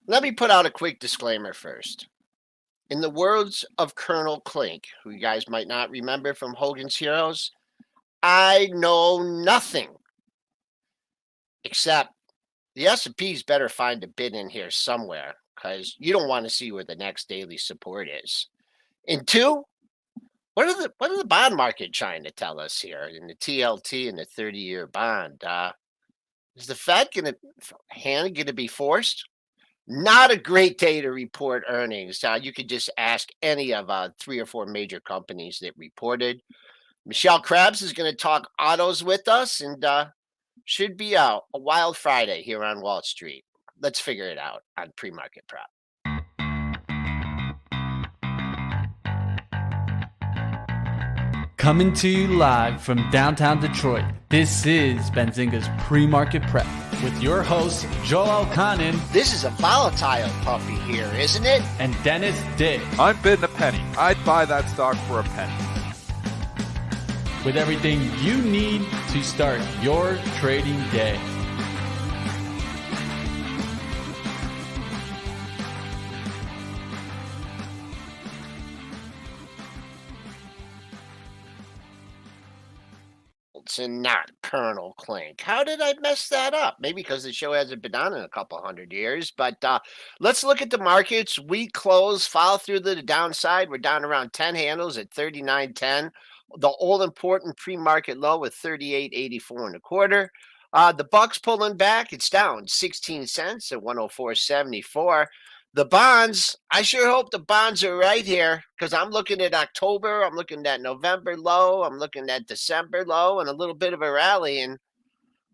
Let me put out a quick disclaimer first. In the words of Colonel Klink, who you guys might not remember from Hogan's Heroes, I know nothing except the S&P's better find a bid in here somewhere because you don't want to see where the next daily support is. And two, what are the bond market trying to tell us here in the TLT and the 30-year bond? Is the Fed hand going to be forced? Not a great day to report earnings. You could just ask any of three or four major companies that reported. Michelle Krebs is going to talk autos with us, and should be a wild Friday here on Wall Street. Let's figure it out on pre-market prep. Coming to you live from downtown Detroit, this is Benzinga's Pre-Market Prep with your hosts, Joel O'Connor. This is a volatile puppy here, isn't it? And Dennis Dick. I'm bidding a penny. I'd buy that stock for a penny. With everything you need to start your trading day. And not Colonel Klink. How did I mess that up? Maybe because the show hasn't been on in a couple hundred years. But let's look at the markets. We close, follow through to the downside. We're down around 10 handles at 39.10. The all important pre-market low at 38.84 and a quarter. The Bucks pulling back. It's down 16 cents at 104.74. The bonds, I sure hope the bonds are right here because I'm looking at October, I'm looking at November low, I'm looking at December low, and a little bit of a rally, and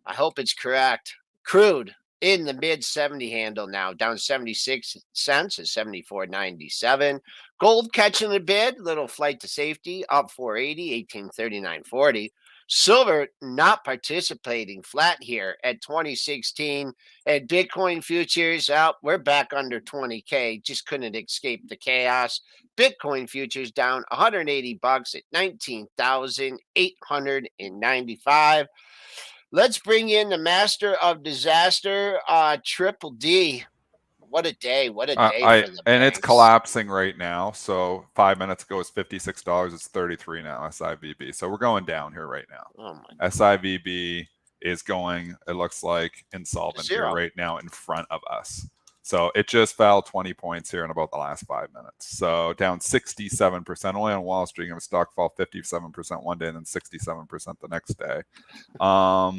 I hope it's correct. Crude in the mid 70 handle now, down 76 cents at 74.97. Gold catching a bid, little flight to safety, up 480, 1839.40. Silver not participating, flat here at 2016. And Bitcoin futures out. We're back under 20K. Just couldn't escape the chaos. Bitcoin futures down 180 bucks at 19,895. Let's bring in the master of disaster, Triple D. What a day! What a day for the And banks. it's collapsing right now. So 5 minutes ago it was $56. It's 33 now. SIVB. So we're going down here right now. Oh my. SIVB is going. It looks like insolvent Zero. here right now in front of us. So it just fell 20 points here in about the last 5 minutes. So down 67%. Only on Wall Street, a stock fall 57% one day and then 67% the next day. I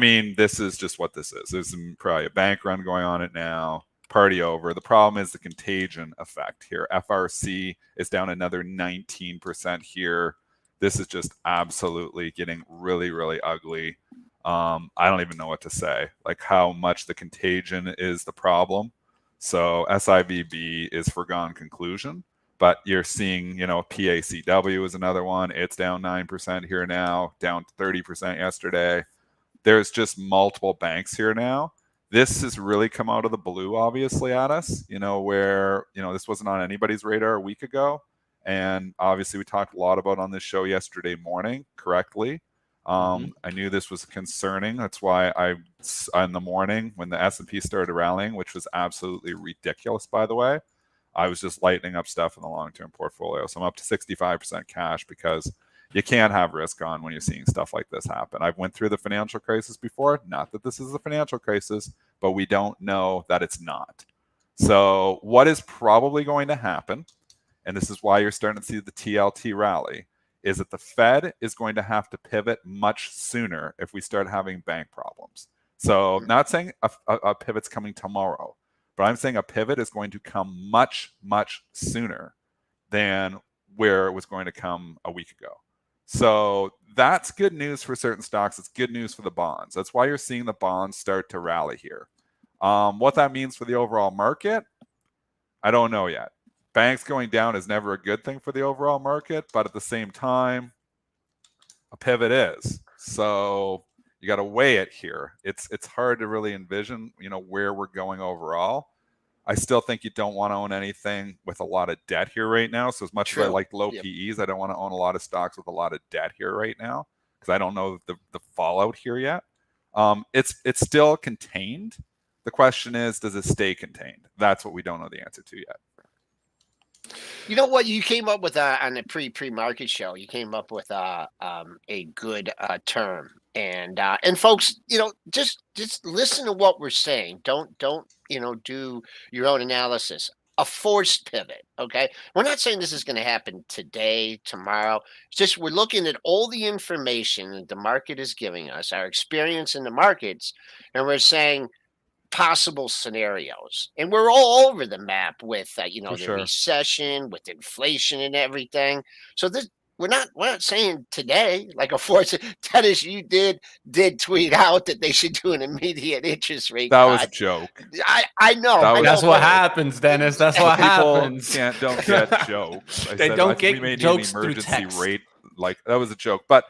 mean, this is just what this is. There's probably a bank run going on it now. Party over. The problem is the contagion effect here. FRC is down another 19% here. This is just absolutely getting really, really ugly. I don't even know what to say, like how much the contagion is the problem. So SIVB is foregone conclusion, but you're seeing, PACW is another one. It's down 9% here now, down 30% yesterday. There's just multiple banks here now. This has really come out of the blue, obviously, at us, where, this wasn't on anybody's radar a week ago. And obviously, we talked a lot about on this show yesterday morning, correctly. I knew this was concerning. That's why in the morning, when the S&P started rallying, which was absolutely ridiculous, by the way, I was just lightening up stuff in the long-term portfolio. So I'm up to 65% cash because you can't have risk on when you're seeing stuff like this happen. I've went through the financial crisis before. Not that this is a financial crisis, but we don't know that it's not. So what is probably going to happen, and this is why you're starting to see the TLT rally, is that the Fed is going to have to pivot much sooner if we start having bank problems. So not saying a pivot's coming tomorrow, but I'm saying a pivot is going to come much, much sooner than where it was going to come a week ago. So that's good news for certain stocks. It's good news for the bonds. That's why you're seeing the bonds start to rally here. What that means for the overall market, I don't know yet. Banks going down is never a good thing for the overall market, but at the same time, a pivot is. So you got to weigh it here. It's hard to really envision, where we're going overall. I still think you don't want to own anything with a lot of debt here right now. So as much as I like low PEs, I don't want to own a lot of stocks with a lot of debt here right now because I don't know the fallout here yet. It's still contained, The question is, does it stay contained? That's what we don't know the answer to yet. You know what? You came up with on the pre-market show. You came up with a good term, and folks, just listen to what we're saying. Don't do your own analysis. A forced pivot. Okay, we're not saying this is going to happen today, tomorrow. It's just we're looking at all the information that the market is giving us, our experience in the markets, and we're saying possible scenarios. And we're all over the map with For the sure. recession, with inflation and everything. So this we're not saying today, like a force. Dennis, you did tweet out that they should do an immediate interest rate That cut. was a joke. I know. That I was know, That's what but happens, Dennis. That's So what people happens. don't get jokes. I They said don't we get may need jokes an through emergency text. rate. Like that was a joke. But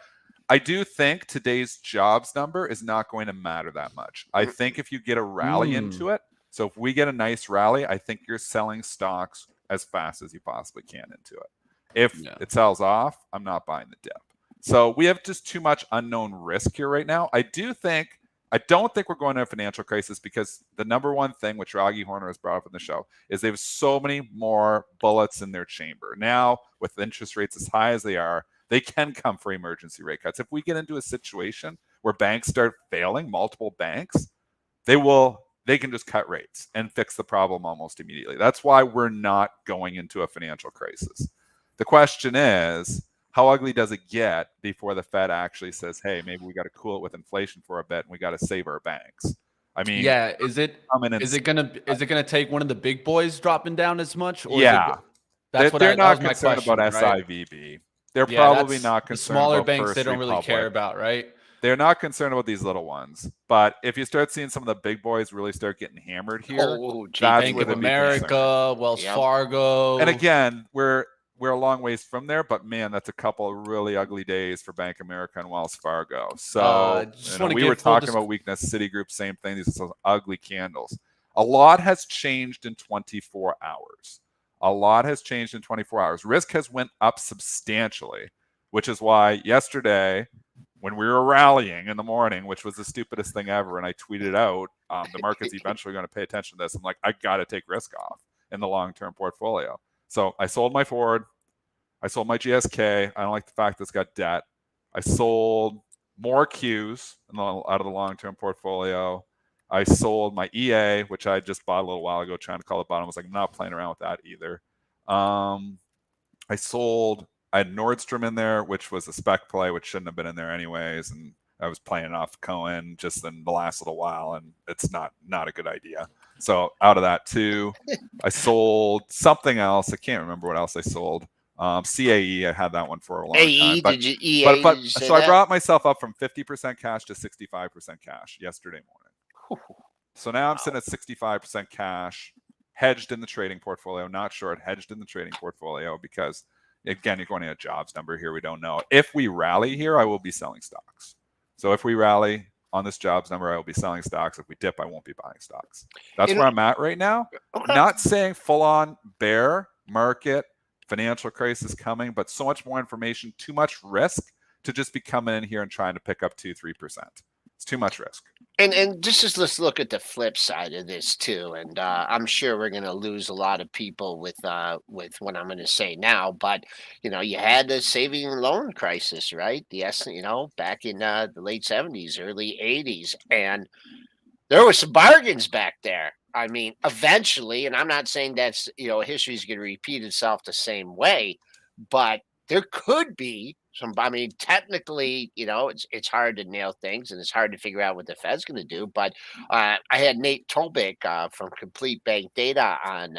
I do think today's jobs number is not going to matter that much. I think if you get a rally into it, so if we get a nice rally, I think you're selling stocks as fast as you possibly can into it. If it sells off, I'm not buying the dip. So we have just too much unknown risk here right now. I don't think we're going to a financial crisis because the number one thing, which Raggy Horner has brought up in the show, is they have so many more bullets in their chamber. Now, with interest rates as high as they are, they can come for emergency rate cuts. If we get into a situation where banks start failing, multiple banks, they can just cut rates and fix the problem almost immediately. That's why we're not going into a financial crisis. The question is, how ugly does it get before the Fed actually says, hey, maybe we got to cool it with inflation for a bit and we got to save our banks? I mean, is it gonna take one of the big boys dropping down as much? Or they're not that was my concerned question, about right? SIVB. They're probably not the concerned smaller about banks First they don't really care Republic. about, right? They're not concerned about these little ones. But if you start seeing some of the big boys really start getting hammered here, that's Bank where of they'd be concerned. America, Wells Fargo. And again, we're a long ways from there, but man, that's a couple of really ugly days for Bank of America and Wells Fargo. So we were talking about weakness. Citigroup, same thing. These are some ugly candles. A lot has changed in 24 hours. A lot has changed in 24 hours. Risk has went up substantially, which is why yesterday, when we were rallying in the morning, which was the stupidest thing ever, and I tweeted out, the market's eventually going to pay attention to this. I'm like, I got to take risk off in the long-term portfolio. So I sold my Ford. I sold my GSK. I don't like the fact that it's got debt. I sold more Qs out of the long-term portfolio. I sold my EA, which I just bought a little while ago, trying to call it bottom. I was like, I'm not playing around with that either. I had Nordstrom in there, which was a spec play, which shouldn't have been in there anyways. And I was playing off Cohen just in the last little while, and it's not a good idea. So out of that too, I sold something else. I can't remember what else I sold. CAE, I had that one for a long time. Did you EA? So I brought myself up from 50% cash to 65% cash yesterday morning. So now I'm sitting at 65% cash, hedged in the trading portfolio, not short, hedged in the trading portfolio because, again, you're going to a jobs number here. We don't know. If we rally here, I will be selling stocks. So if we rally on this jobs number, I will be selling stocks. If we dip, I won't be buying stocks. That's where I'm at right now. Okay. Not saying full-on bear market, financial crisis coming, but so much more information, too much risk to just be coming in here and trying to pick up 2-3%. It's too much risk. And let's look at the flip side of this too. And I'm sure we're going to lose a lot of people with what I'm going to say now. But you had the saving and loan crisis, right? Back in the late '70s, early '80s, and there were some bargains back there. I mean, eventually, and I'm not saying that's history is going to repeat itself the same way, but there could be some. I mean, technically, it's hard to nail things and it's hard to figure out what the Fed's going to do. But I had Nate Tolbeck from Complete Bank Data on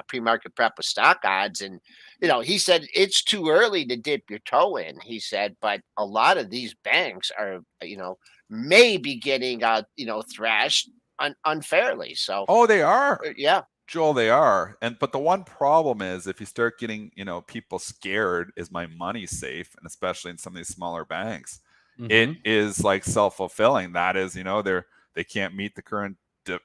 pre-market prep with stock odds, and he said it's too early to dip your toe in. He said, but a lot of these banks are may be getting thrashed unfairly. So they are. Yeah. Joel, they are. But the one problem is if you start getting, people scared, is my money safe? And especially in some of these smaller banks, it is like self-fulfilling. That is, they can't meet the current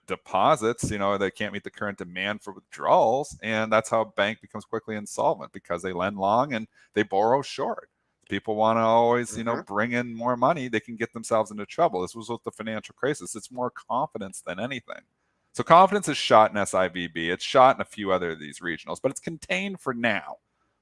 deposits, they can't meet the current demand for withdrawals. And that's how a bank becomes quickly insolvent because they lend long and they borrow short. People want to always, Mm-hmm. bring in more money. They can get themselves into trouble. This was with the financial crisis. It's more confidence than anything. So confidence is shot in SIVB. It's shot in a few other of these regionals, but it's contained for now.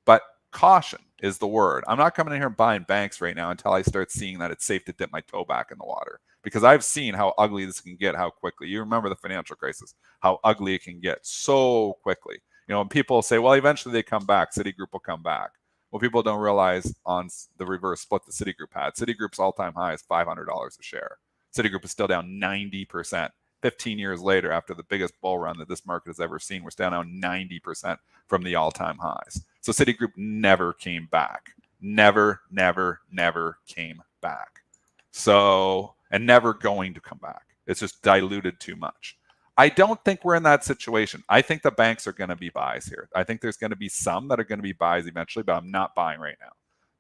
But caution is the word. I'm not coming in here and buying banks right now until I start seeing that it's safe to dip my toe back in the water, because I've seen how ugly this can get, how quickly. You remember the financial crisis, how ugly it can get so quickly. And people say, well, eventually they come back. Citigroup will come back. Well, people don't realize on the reverse split the Citigroup had. Citigroup's all-time high is $500 a share. Citigroup is still down 90%. 15 years later, after the biggest bull run that this market has ever seen, we're still down 90% from the all-time highs. So Citigroup never came back. Never came back. So, and never going to come back. It's just diluted too much. I don't think we're in that situation. I think the banks are going to be buys here. I think there's going to be some that are going to be buys eventually, but I'm not buying right now.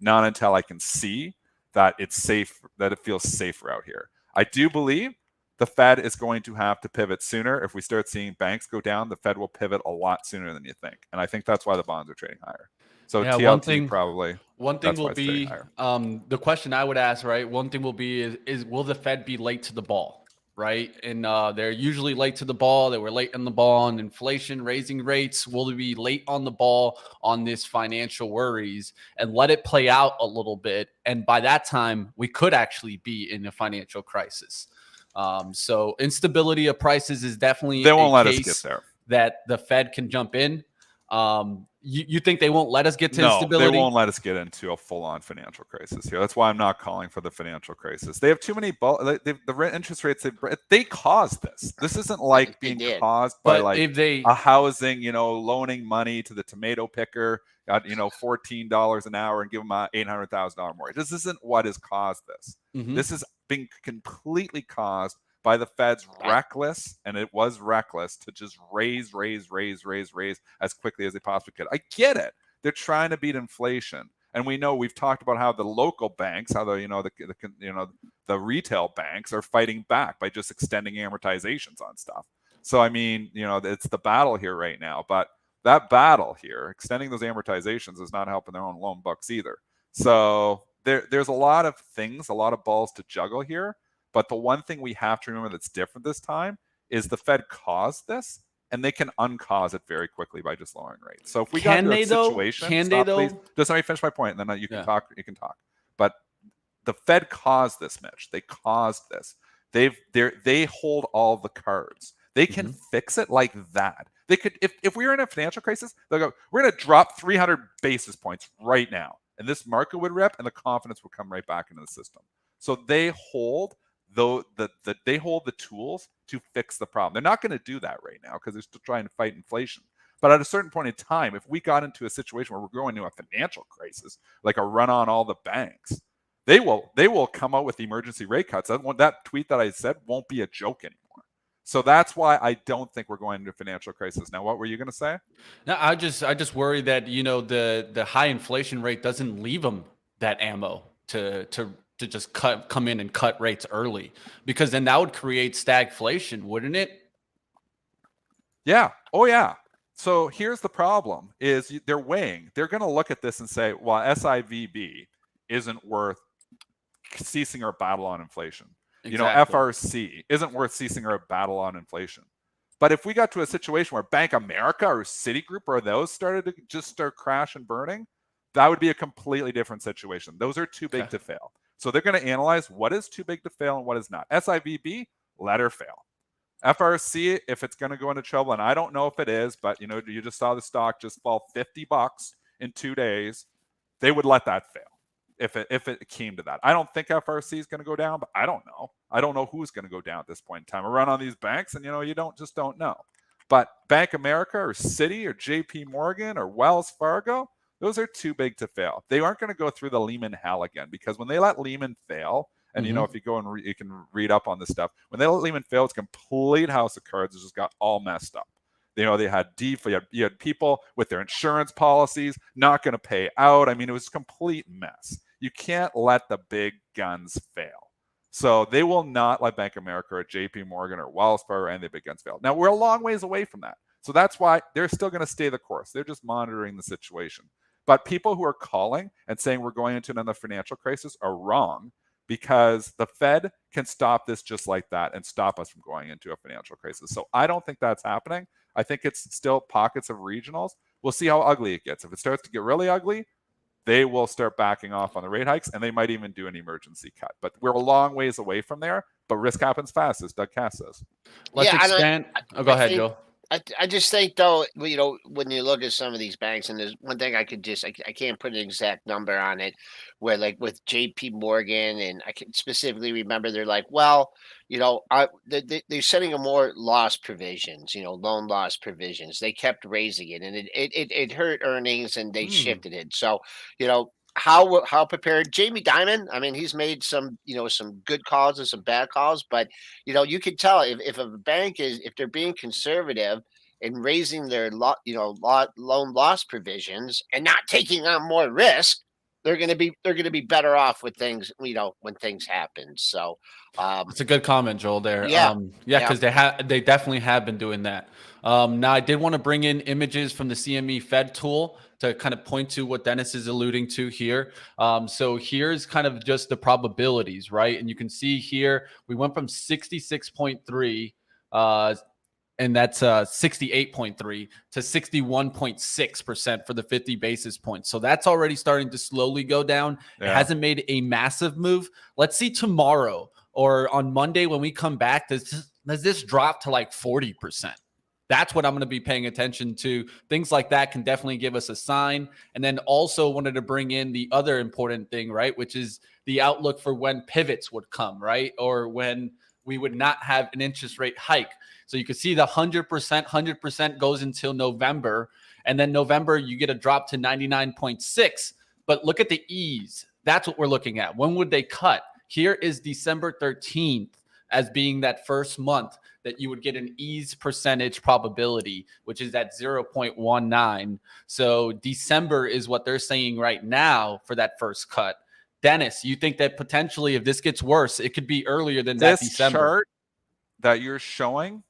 Not until I can see that it's safe, that it feels safer out here. I do believe the Fed is going to have to pivot sooner. If we start seeing banks go down, the Fed will pivot a lot sooner than you think. And I think that's why the bonds are trading higher. So Yeah, TLT probably. One thing that's why will it's trading be higher. the question I would ask, right? One thing will be is will the Fed be late to the ball? Right. And they're usually late to the ball. They were late on the ball on inflation, raising rates. Will they be late on the ball on this financial worries and let it play out a little bit? And by that time, we could actually be in a financial crisis. So instability of prices is definitely they won't a let us case get there. that the Fed can jump in. You think they won't let us get to No, instability? they won't let us get into a full-on financial crisis here. That's why I'm not calling for the financial crisis. They have too many the interest rates they caused this. This isn't like being caused by but like if they a housing, loaning money to the tomato picker at $14 an hour and give them a $800,000 mortgage. This isn't what has caused this. This has been completely caused by the Fed's reckless, and it was reckless, to just raise as quickly as they possibly could. I get it. They're trying to beat inflation, and we've talked about how the local banks, how the retail banks are fighting back by just extending amortizations on stuff. So I mean, it's the battle here right now, but that battle here, extending those amortizations, is not helping their own loan books either. So there's a lot of things, a lot of balls to juggle here. But the one thing we have to remember that's different this time is the Fed caused this, and they can uncause it very quickly by just lowering rates. So if we got into a situation, please, just let me finish my point, and then you can talk. You can talk. But the Fed caused this, Mitch. They caused this. They hold all the cards. They can fix it like that. They could, if we were in a financial crisis, they'll go, we're going to drop 300 basis points right now, and this market would rip, and the confidence would come right back into the system. So they hold they hold the tools to fix the problem. They're not going to do that right now because they're still trying to fight inflation. But at a certain point in time, if we got into a situation where we're going into a financial crisis, like a run on all the banks, they will come out with emergency rate cuts. That tweet that I said won't be a joke anymore. So that's why I don't think we're going into a financial crisis. Now, what were you going to say? No, I just worry that the high inflation rate doesn't leave them that ammo to just come in and cut rates early, because then that would create stagflation, wouldn't it? Yeah. Oh, yeah. So here's the problem: is they're weighing. They're going to look at this and say, well, SIVB isn't worth ceasing our battle on inflation. Exactly. FRC isn't worth ceasing our battle on inflation. But if we got to a situation where Bank of America or Citigroup or those started to just start crash and burning, that would be a completely different situation. Those are too big to fail. So they're going to analyze what is too big to fail and what is not. SIVB, let her fail. FRC, if it's going to go into trouble, and I don't know if it is, but you just saw the stock just fall $50 in 2 days, they would let that fail if it came to that. I don't think FRC is going to go down, but I don't know. I don't know who's going to go down at this point in time. A run on these banks, and you don't know. But Bank of America or Citi or JP Morgan or Wells Fargo, those are too big to fail. They aren't going to go through the Lehman hell again, because when they let Lehman fail, and if you go and you can read up on this stuff, when they let Lehman fail, it's a complete house of cards. It just got all messed up. They had you had people with their insurance policies not going to pay out. I mean, it was a complete mess. You can't let the big guns fail. So they will not let Bank of America or JP Morgan or Wells Fargo or any of the big guns fail. Now, we're a long ways away from that. So that's why they're still going to stay the course. They're just monitoring the situation. But people who are calling and saying we're going into another financial crisis are wrong, because the Fed can stop this just like that and stop us from going into a financial crisis. So I don't think that's happening. I think it's still pockets of regionals. We'll see how ugly it gets. If it starts to get really ugly, they will start backing off on the rate hikes, and they might even do an emergency cut. But we're a long ways away from there. But risk happens fast, as Doug Cass says. Let's Yeah, and expand. Go I ahead, think Joe. I just think though, when you look at some of these banks, and there's one thing I could just I can't put an exact number on it, where like with J.P. Morgan, and I can specifically remember they're like, well, they're setting a more loss provisions, loan loss provisions. They kept raising it, and it hurt earnings, and they shifted it. So, how prepared Jamie Dimon? I mean, he's made some some good calls and some bad calls, but you can tell if a bank if they're being conservative and raising their loan loss provisions and not taking on more risk, they're going to be better off with things, when things happen. So, It's a good comment, Joel. There, yeah, yeah, yeah. because they definitely have been doing that. Now, I did want to bring in images from the CME Fed tool to kind of point to what Dennis is alluding to here. So here's kind of just the probabilities, right? And you can see here we went from 66.3. And that's 68.3 to 61.6% for the 50 basis points. So that's already starting to slowly go down. Yeah. It hasn't made a massive move. Let's see tomorrow or on Monday when we come back, does this drop to like 40%? That's what I'm going to be paying attention to. Things like that can definitely give us a sign. And then also wanted to bring in the other important thing, right, which is the outlook for when pivots would come, right, or when we would not have an interest rate hike. So you can see the 100% goes until November. And then November, you get a drop to 99.6. But look at the ease. That's what we're looking at. When would they cut? Here is December 13th as being that first month that you would get an ease percentage probability, which is at 0.19. So December is what they're saying right now for that first cut. Dennis, you think that potentially if this gets worse, it could be earlier than that December? This chart that you're showing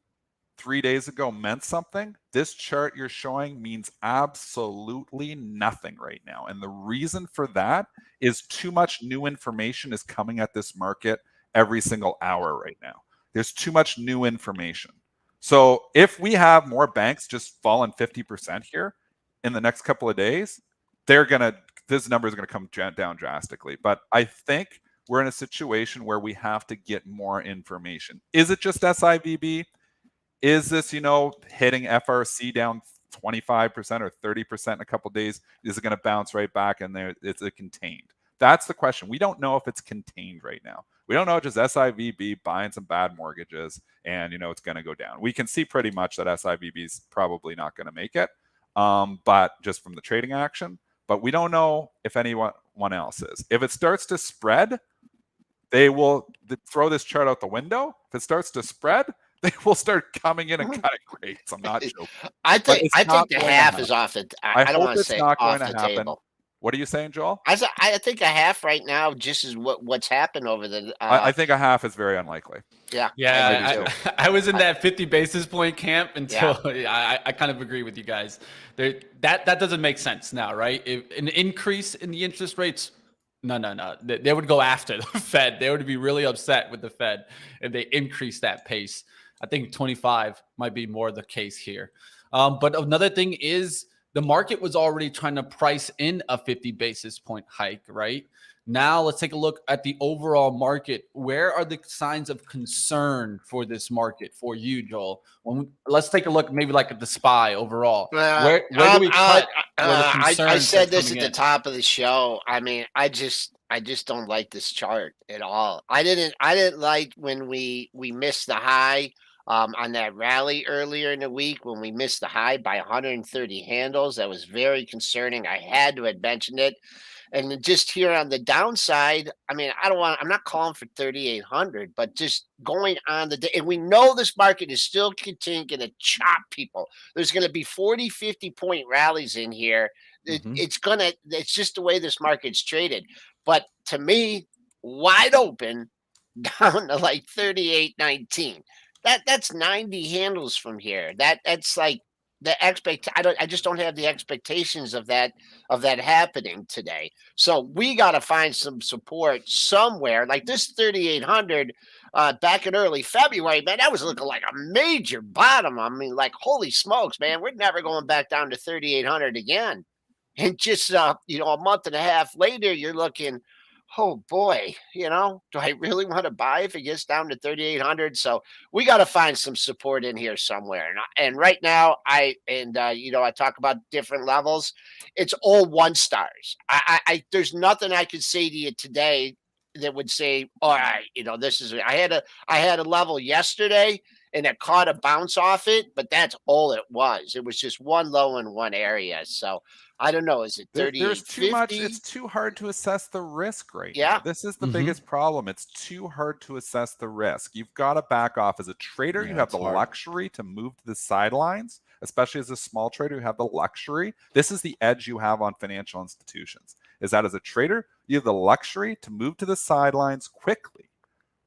3 days ago meant something. This chart you're showing means absolutely nothing right now. And the reason for that is too much new information is coming at this market every single hour right now. There's too much new information. So if we have more banks just falling 50% here in the next couple of days, this number is going to come down drastically. But I think we're in a situation where we have to get more information. Is it just SIVB? Is this, hitting FRC down 25% or 30% in a couple of days? Is it going to bounce right back and it's contained? That's the question. We don't know if it's contained right now. We don't know if just SIVB buying some bad mortgages and, it's going to go down. We can see pretty much that SIVB is probably not going to make it, but just from the trading action. But we don't know if anyone else is. If it starts to spread, they will throw this chart out the window. If it starts to spread, they will start coming in and cutting rates. I'm not joking. I think the half is off the. I don't want to say off the table. What are you saying, Joel? I think a half right now just is what's happened over the. I think a half is very unlikely. Yeah. I was in that 50 basis point camp until I kind of agree with you guys. That doesn't make sense now, right? If an increase in the interest rates. No. They would go after the Fed. They would be really upset with the Fed if they increase that pace. I think 25 might be more the case here. But another thing is the market was already trying to price in a 50 basis point hike, right? Now let's take a look at the overall market. Where are the signs of concern for this market for you, Joel? Let's take a look maybe like at the SPY overall. Where do we cut? I said this at the top of the show. I mean, I just don't like this chart at all. I didn't like when we missed the high on that rally earlier in the week when we missed the high by 130 handles. That was very concerning. I had to have mentioned it. And just here on the downside, I mean, I'm not calling for 3,800, but just going on the day. And we know this market is still continuing to chop people. There's going to be 40, 50 point rallies in here. It's just the way this market's traded. But to me, wide open down to like 38.19. That's 90 handles from here. That's like I just don't have the expectations of that happening today. So we got to find some support somewhere. Like this 3,800 back in early February, man, that was looking like a major bottom. I mean, like holy smokes, man, we're never going back down to 3,800 again. And just a month and a half later, you're looking, oh boy, do I really want to buy if it gets down to 3,800? So we got to find some support in here somewhere. And right now, I talk about different levels. It's all 1 stars. There's nothing I could say to you today that would say, all right, this is. I had a level yesterday and it caught a bounce off it, but that's all it was. It was just one low in one area. So I don't know. Is it There's too much. 38.50? It's too hard to assess the risk right Yeah. now. This is the biggest problem. It's too hard to assess the risk. You've got to back off. As a trader, you have the luxury to move to the sidelines, especially as a small trader, you have the luxury. This is the edge you have on financial institutions, is that as a trader, you have the luxury to move to the sidelines quickly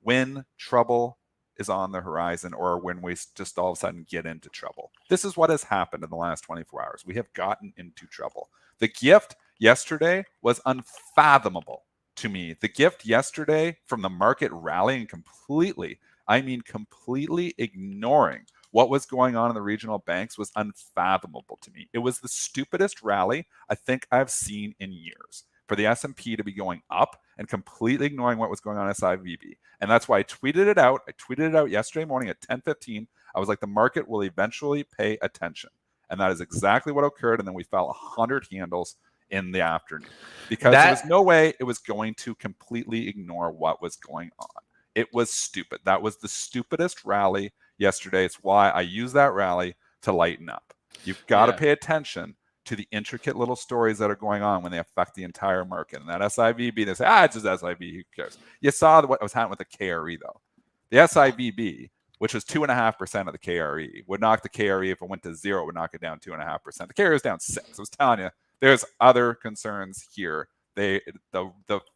when trouble is on the horizon or when we just all of a sudden get into trouble. This is what has happened in the last 24 hours. We have gotten into trouble. The gift yesterday was unfathomable to me. The gift yesterday from the market rallying completely, completely ignoring what was going on in the regional banks was unfathomable to me. It was the stupidest rally I think I've seen in years. For the S&P to be going up and completely ignoring what was going on at SIVB. And that's why I tweeted it out. I tweeted it out yesterday morning at 10:15. I was like, the market will eventually pay attention. And that is exactly what occurred. And then we fell 100 handles in the afternoon because there was no way it was going to completely ignore what was going on. It was stupid. That was the stupidest rally yesterday. It's why I use that rally to lighten up. You've got to pay attention to the intricate little stories that are going on when they affect the entire market. And that SIVB, they say, it's just SIVB, who cares? You saw what was happening with the KRE, though. The SIVB, which was 2.5% of the KRE, would knock the KRE, if it went to 0, would knock it down 2.5%. The KRE is down 6. I was telling you, there's other concerns here. The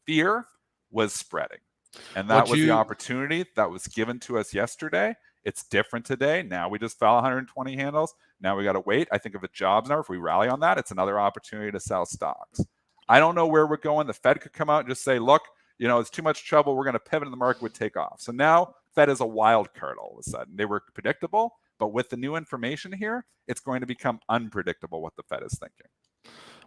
fear was spreading. And that was the opportunity that was given to us yesterday. It's different today. Now we just fell 120 handles. Now we got to wait. I think if a jobs number, if we rally on that, it's another opportunity to sell stocks. I don't know where we're going. The Fed could come out and just say, look, it's too much trouble. We're going to pivot and the market would take off. So now Fed is a wild card all of a sudden. They were predictable, but with the new information here, it's going to become unpredictable what the Fed is thinking.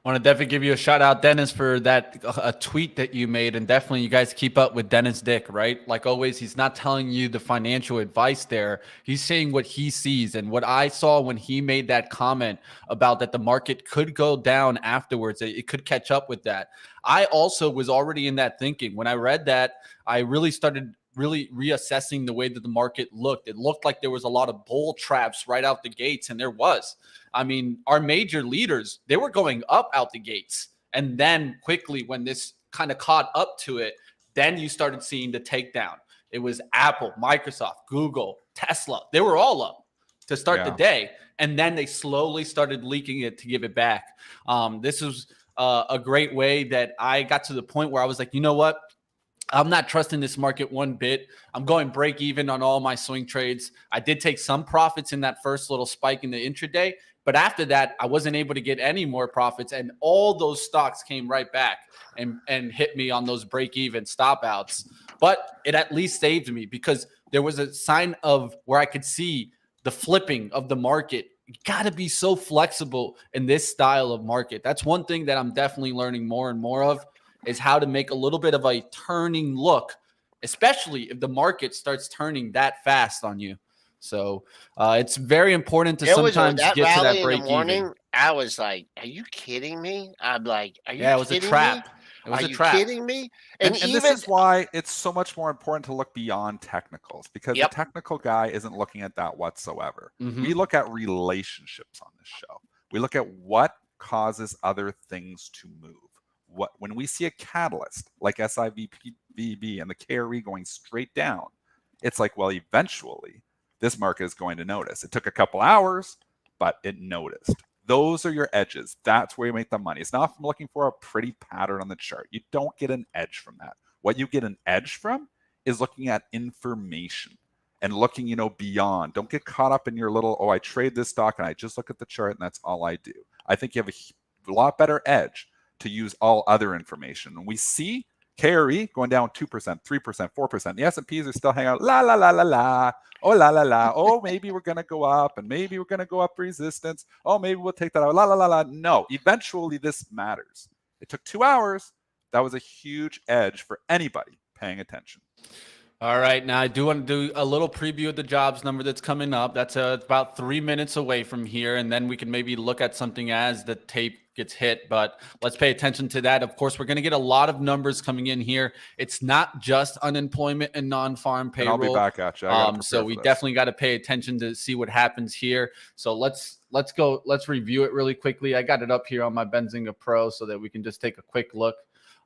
I want to definitely give you a shout out, Dennis, for that a tweet that you made. And definitely you guys keep up with Dennis Dick, right? Like always, he's not telling you the financial advice there. He's saying what he sees. And what I saw when he made that comment about that the market could go down afterwards, it could catch up with that. I also was already in that thinking. When I read that, I really started reassessing the way that the market looked. It looked like there was a lot of bull traps right out the gates, and there was. I mean, our major leaders, they were going up out the gates. And then quickly, when this kind of caught up to it, then you started seeing the takedown. It was Apple, Microsoft, Google, Tesla. They were all up to start the day. And then they slowly started leaking it to give it back. This was a great way that I got to the point where I was like, you know what? I'm not trusting this market one bit. I'm going break even on all my swing trades. I did take some profits in that first little spike in the intraday, but after that, I wasn't able to get any more profits, and all those stocks came right back and hit me on those break even stop outs. But it at least saved me because there was a sign of where I could see the flipping of the market. You got to be so flexible in this style of market. That's one thing that I'm definitely learning more and more of, is how to make a little bit of a turning look, especially if the market starts turning that fast on you. So it's very important to sometimes get to that break even. I was like, are you kidding me? I'm like, are you kidding me? Yeah, it was a trap. It was a trap. Are you kidding me? And this is why it's so much more important to look beyond technicals, because the technical guy isn't looking at that whatsoever. We look at relationships on this show. We look at what causes other things to move. When we see a catalyst like SIVB and the KRE going straight down, it's like, well, eventually this market is going to notice. It took a couple hours, but it noticed. Those are your edges. That's where you make the money. It's not from looking for a pretty pattern on the chart. You don't get an edge from that. What you get an edge from is looking at information. and looking, beyond. Don't get caught up in your little, I trade this stock and I just look at the chart and that's all I do. I think you have a lot better edge to use all other information. And we see KRE going down 2%, 3%, 4%. The S&Ps are still hanging out, la, la, la, la, la. Oh, la, la, la. Oh, maybe we're going to go up, and maybe we're going to go up resistance. Oh, maybe we'll take that out. La, la, la, la. No, eventually this matters. It took 2 hours. That was a huge edge for anybody paying attention. All right. Now, I do want to do a little preview of the jobs number that's coming up. That's about 3 minutes away from here. And then we can maybe look at something as the tape gets hit. But let's pay attention to that. Of course, we're going to get a lot of numbers coming in here. It's not just unemployment and non-farm payroll. And I'll be back at you. So we definitely got to pay attention to see what happens here. So let's go. Let's review it really quickly. I got it up here on my Benzinga Pro so that we can just take a quick look.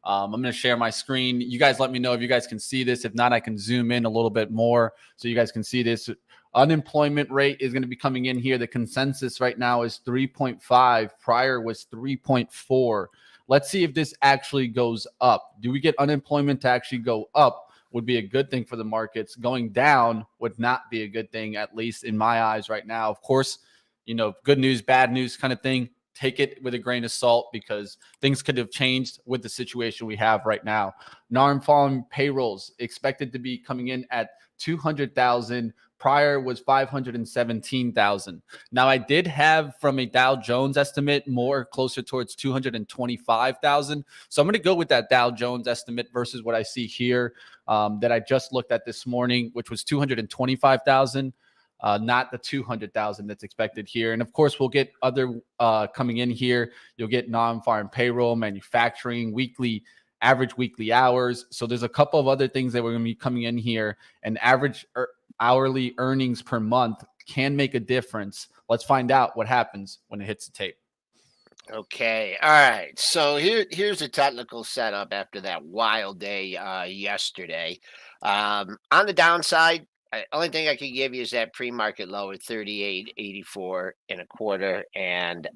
I'm going to share my screen. You guys let me know if you guys can see this. If not, I can zoom in a little bit more so you guys can see this. Unemployment rate is going to be coming in here. The consensus right now is 3.5. Prior was 3.4. Let's see if this actually goes up. Do we get unemployment to actually go up? Would be a good thing for the markets. Going down would not be a good thing, at least in my eyes right now. Of course, good news, bad news kind of thing. Take it with a grain of salt because things could have changed with the situation we have right now. Non-farm payrolls expected to be coming in at 200,000. Prior was 517,000. Now, I did have from a Dow Jones estimate more closer towards 225,000. So I'm going to go with that Dow Jones estimate versus what I see here that I just looked at this morning, which was 225,000. Not the 200,000 that's expected here. And of course, we'll get other coming in here. You'll get non-farm payroll, manufacturing, average weekly hours. So there's a couple of other things that we're going to be coming in here. And average hourly earnings per month can make a difference. Let's find out what happens when it hits the tape. Okay. All right. So here's a technical setup after that wild day yesterday. On the downside, only thing I can give you is that pre-market low at 38.84 and a quarter, and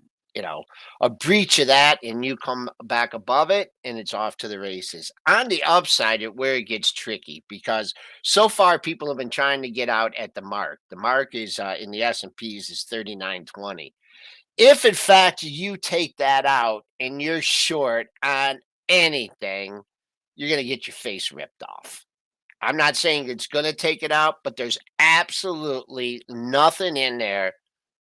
a breach of that, and you come back above it, and it's off to the races. On the upside, where it gets tricky, because so far people have been trying to get out at the mark. The mark is in the S&Ps is 39.20. If in fact you take that out and you're short on anything, you're going to get your face ripped off. I'm not saying it's going to take it out, but there's absolutely nothing in there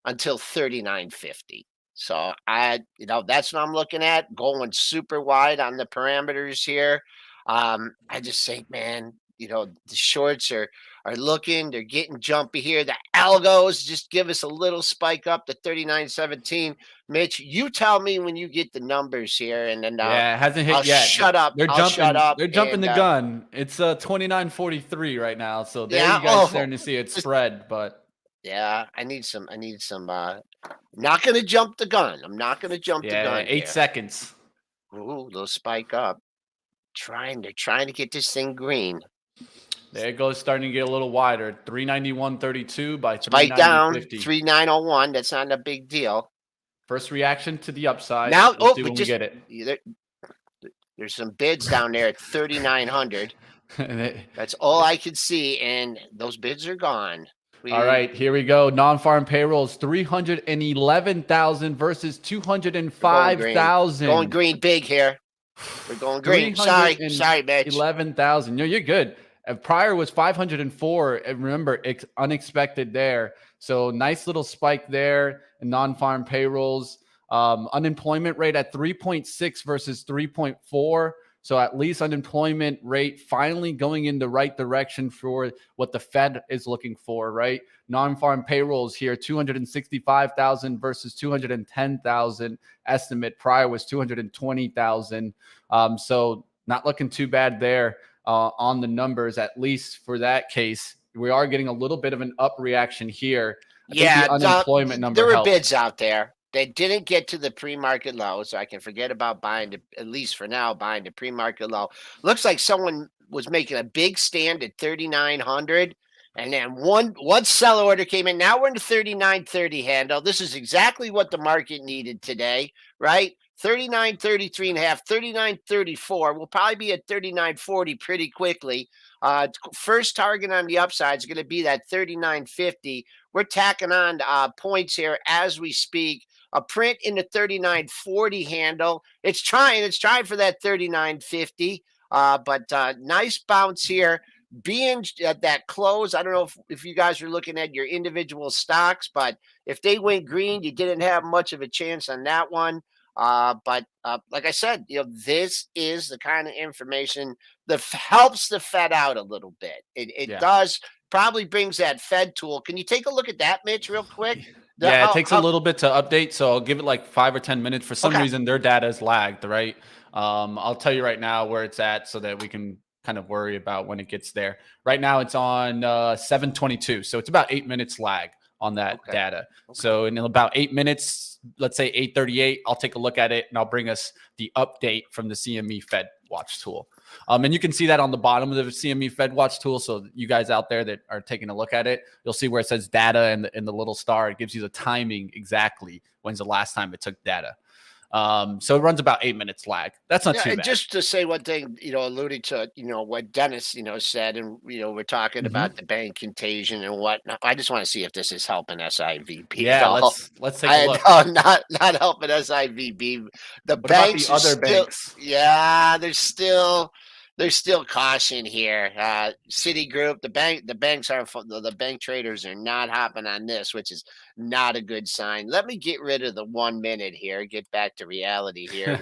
until 39.50. So that's what I'm looking at, going super wide on the parameters here. I just think, man, the shorts are looking, they're getting jumpy here. The algos just give us a little spike up to 39.17. Mitch, you tell me when you get the numbers here, and then it hasn't hit I'll yet. Shut up. Shut up. They're jumping the gun. It's 29.43 right now. So there you guys starting to see it spread, but yeah, I need some. Not going to jump the gun. I'm not going to jump the gun. 8 seconds. Ooh, little spike up. They're trying to get this thing green. There it goes, starting to get a little wider. 391.32 by 390.50. Spike down 3901. That's not a big deal. First reaction to the upside. Now, we'll see when we get it. There's some bids down there at 3,900. That's all I can see, and those bids are gone. All right, here we go. Non-farm payrolls, 311,000 versus 205,000. Going green big here. We're going green. Sorry, Mitch. 11,000. No, you're good. Prior was 504. And remember, it's unexpected there. So nice little spike there in non-farm payrolls. Unemployment rate at 3.6 versus 3.4. So at least unemployment rate finally going in the right direction for what the Fed is looking for, right? Non-farm payrolls here, 265,000 versus 210,000 estimate. Prior was 220,000. So not looking too bad there on the numbers, at least for that case. We are getting a little bit of an up reaction here. I think the unemployment number there were helped. bids out there. They didn't get to the pre-market low, so I can forget about buying, at least for now, buying the pre-market low. Looks like someone was making a big stand at 3,900, and then one sell order came in. Now we're in the 39.30 handle. This is exactly what the market needed today, right? 39.33.5, 39.34. We'll probably be at 39.40 pretty quickly. First target on the upside is going to be that 39.50. We're tacking on points here as we speak. A print in the 39.40 handle. It's trying for that 39.50. But nice bounce here. Being at that close, I don't know if you guys are looking at your individual stocks, but if they went green, you didn't have much of a chance on that one. But like I said, this is the kind of information that helps the Fed out a little bit. It Yeah. does, probably brings that Fed tool. Can you take a look at that, Mitch, real quick? Yeah, it takes a little bit to update, so I'll give it like 5 or 10 minutes. For some Okay. reason, their data is lagged, right? I'll tell you right now where it's at so that we can kind of worry about when it gets there. Right now, it's on 7:22, so it's about 8 minutes lag on that data. So in about 8 minutes, let's say 8:38, I'll take a look at it and I'll bring us the update from the CME Fed Watch tool. And you can see that on the bottom of the CME Fed Watch tool. So you guys out there that are taking a look at it, you'll see where it says data and the little star. It gives you the timing exactly. When's the last time it took data? So it runs about 8 minutes lag. That's not too bad. Just to say one thing, alluding to, what Dennis, said, and, we're talking about the bank contagion and whatnot. I just want to see if this is helping SIVB. Yeah, let's take a look. No, not helping SIVB. The What banks about the other still, banks? yeah, there's still caution here. Citigroup, the banks are, the bank traders are not hopping on this, which is not a good sign. Let me get rid of the 1 minute here, get back to reality here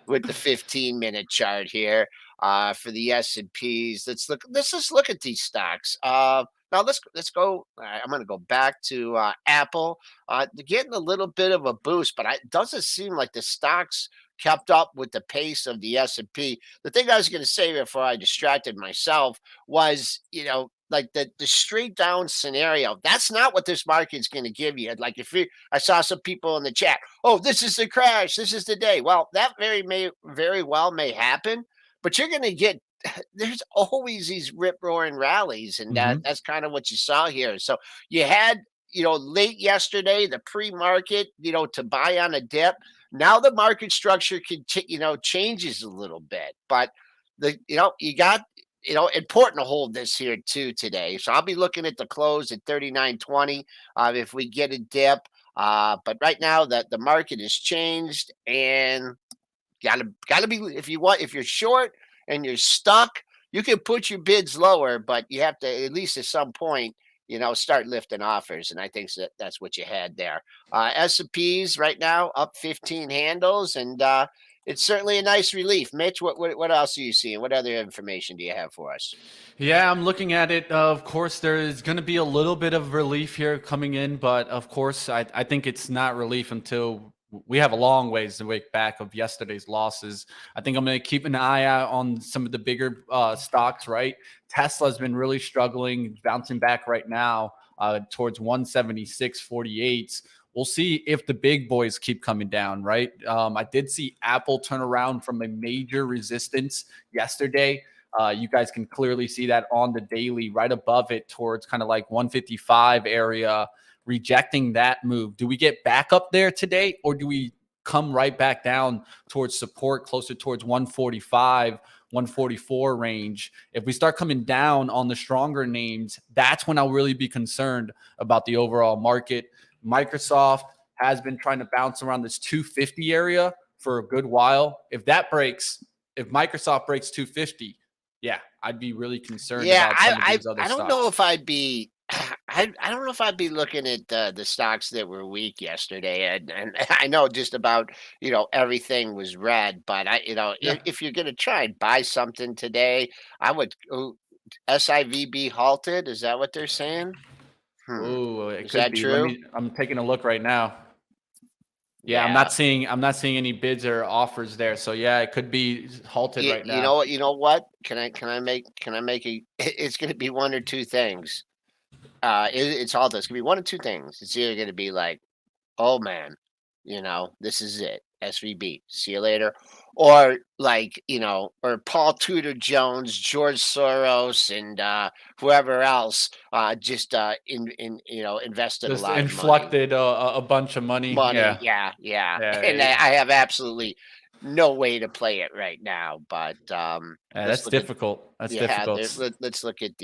with the 15-minute chart here for the S&Ps. Let's just look at these stocks. Now let's go. I'm going to go back to Apple. They're getting a little bit of a boost, but it doesn't seem like the stocks kept up with the pace of the S&P. The thing I was going to say before I distracted myself was, like the straight down scenario. That's not what this market's going to give you. Like I saw some people in the chat, oh, this is the crash, this is the day. Well, that very well may happen, but you're going to get, there's always these rip roaring rallies, and that's kind of what you saw here. So you had, late yesterday, the pre-market, to buy on a dip. Now the market structure changes a little bit, but you got, important to hold this here too today. So I'll be looking at the close at 39.20 if we get a dip. But right now that the market has changed, and gotta be, if you're short and you're stuck, you can put your bids lower, but you have to, at least at some point, start lifting offers. And I think that's what you had there. S&Ps right now up 15 handles, and it's certainly a nice relief. Mitch, what else are you seeing? What other information do you have for us? Yeah, I'm looking at it. Of course, there's going to be a little bit of relief here coming in, but of course, I think it's not relief until we have a long ways to wake back of yesterday's losses. I think I'm going to keep an eye out on some of the bigger stocks, right? Tesla's been really struggling, bouncing back right now towards 176.48. We'll see if the big boys keep coming down, right? I did see Apple turn around from a major resistance yesterday. You guys can clearly see that on the daily, right above it towards kind of like 155 area, rejecting that move. Do we get back up there today, or do we come right back down towards support closer towards 145, 144 range? If we start coming down on the stronger names, that's when I'll really be concerned about the overall market. Microsoft has been trying to bounce around this 250 area for a good while. If Microsoft breaks 250, yeah, I'd be really concerned about some of these other I don't stocks. know if I'd be I don't know if I'd be looking at the stocks that were weak yesterday, and I know just about everything was red, but if you're gonna try and buy something today, I would. SIVB halted. Is that what they're saying? Oh, it Is could that be. true? I'm taking a look right now. Yeah, I'm Yeah. not seeing any bids or offers there. So yeah, it could be halted right You now. know what? You know what? Can I make a? It's going to be one or two things. It's all this. It's going to be one or two things. It's either going to be like, oh man, this is it. SVB, see you later. Or like, or Paul Tudor Jones, George Soros, and whoever else just invested a Just lot of money. inflected a bunch of money. Money, Yeah. yeah, yeah. Yeah. And I have absolutely no way to play it right now. But Yeah, let's that's look at difficult. That's yeah, difficult. let's look at